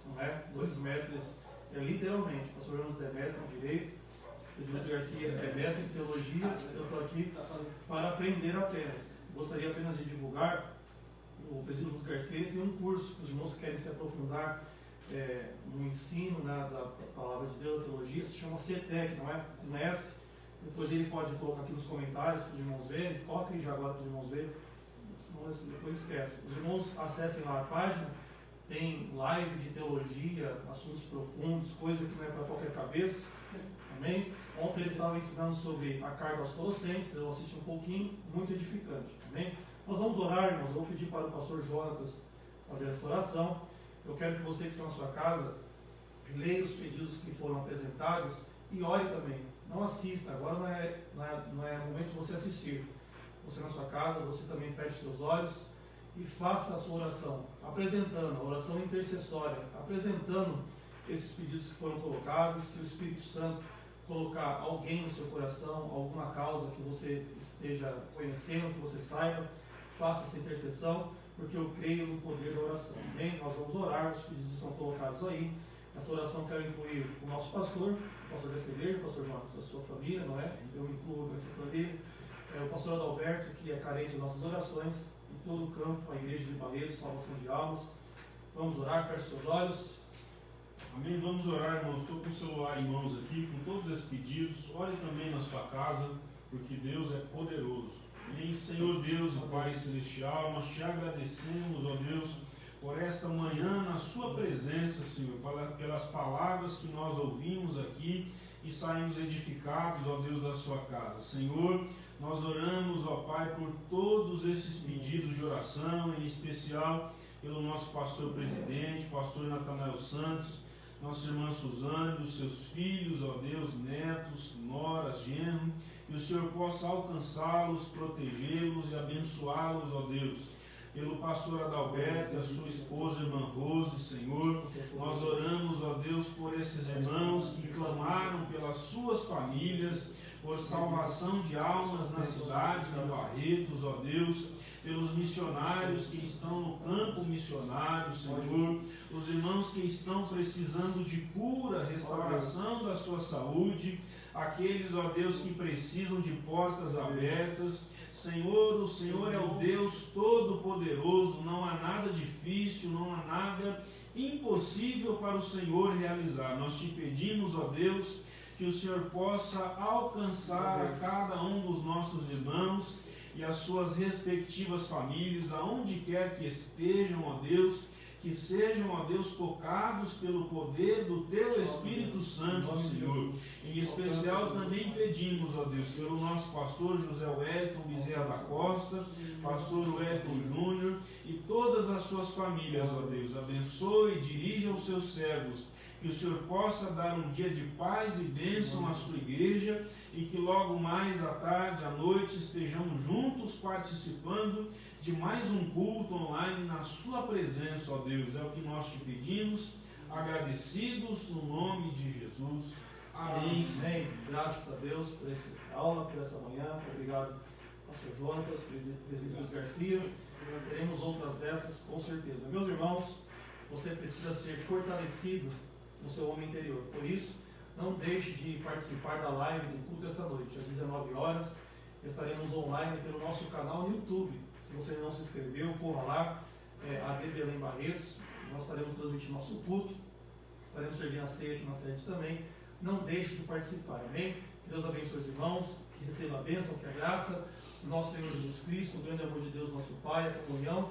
Não é? 2 mestres, literalmente. O pastor Jonas é mestre em Direito, o Edilson Garcia é mestre em Teologia. Eu estou aqui para aprender apenas. Gostaria apenas de divulgar. O presidente José Garcia tem um curso para os irmãos que querem se aprofundar no ensino, né, da palavra de Deus, da teologia. Se chama CETEC, não é? Conhece? Depois ele pode colocar aqui nos comentários para os irmãos verem. Coloca aí já agora para os irmãos verem, senão depois esquece. Os irmãos acessem lá a página, tem live de teologia, assuntos profundos, coisa que não é para qualquer cabeça. Amém? Ontem eles estavam ensinando sobre a carta aos Colossenses, eu assisti um pouquinho, muito edificante. Amém? Nós vamos orar, irmãos. Eu vou pedir para o pastor Jonatas fazer essa oração. Eu quero que você que está na sua casa leia os pedidos que foram apresentados e ore também. Não assista, agora não é momento de você assistir. Você na sua casa, você também feche seus olhos e faça a sua oração, apresentando, a oração intercessória, apresentando esses pedidos que foram colocados. Se o Espírito Santo colocar alguém no seu coração, alguma causa que você esteja conhecendo, que você saiba, faça essa intercessão, porque eu creio no poder da oração. Amém? Nós vamos orar, os pedidos estão colocados aí. Essa oração quero incluir o nosso pastor, o pastor dessa igreja, o pastor Jonas, a sua família, não é? Eu incluo nessa família. O pastor Adalberto, que é carente de nossas orações, e todo o campo, a igreja de Barreiros, salvação de almas. Vamos orar, feche seus olhos. Amém? Vamos orar, irmãos. Estou com o celular em mãos aqui, com todos esses pedidos. Ore também na sua casa, porque Deus é poderoso. Amém? Senhor Deus e Pai Celestial, nós te agradecemos, ó Deus, por esta manhã na sua presença, Senhor, pelas palavras que nós ouvimos aqui e saímos edificados, ó Deus, da sua casa. Senhor, nós oramos, ó Pai, por todos esses pedidos de oração, em especial pelo nosso pastor presidente, pastor Natanael Santos, nossa irmã Suzane, os seus filhos, ó Deus, netos, noras, genro, que o Senhor possa alcançá-los, protegê-los e abençoá-los, ó Deus. Pelo pastor Adalberto e a sua esposa, irmã Rose, Senhor, nós oramos, ó Deus, por esses irmãos que clamaram pelas suas famílias, por salvação de almas na cidade de Barretos, ó Deus, pelos missionários que estão no campo missionário, Senhor, os irmãos que estão precisando de cura, restauração da sua saúde, aqueles, ó Deus, que precisam de portas abertas. Senhor, o Senhor é o Deus Todo-Poderoso, não há nada difícil, não há nada impossível para o Senhor realizar. Nós te pedimos, ó Deus, que o Senhor possa alcançar a cada um dos nossos irmãos e as suas respectivas famílias, aonde quer que estejam, ó Deus, que sejam, ó Deus, tocados pelo poder do Teu Espírito Santo, Senhor. Em especial também pedimos, ó Deus, pelo nosso pastor José Wellington Bezerra da Costa, pastor Wellington Júnior e todas as suas famílias, ó Deus. Abençoe e dirija os seus servos, que o Senhor possa dar um dia de paz e bênção à sua igreja e que logo mais à tarde, à noite, estejamos juntos participando de mais um culto online na sua presença, ó Deus. É o que nós te pedimos, agradecidos no nome de Jesus. Amém. Amém. Graças a Deus por essa aula, por essa manhã. Obrigado, pastor Jonas, presbítero Garcia. Teremos outras dessas, com certeza. Meus irmãos, você precisa ser fortalecido no seu homem interior. Por isso, não deixe de participar da live do culto esta noite. Às 19 horas, estaremos online pelo nosso canal no YouTube. Se você não se inscreveu, corra lá, AD Belém Barretos. Nós estaremos transmitindo nosso culto. Estaremos servindo a ceia aqui na sede também. Não deixe de participar, amém? Que Deus abençoe os irmãos, que receba a bênção, que a graça do nosso Senhor Jesus Cristo, o grande amor de Deus, nosso Pai, a comunhão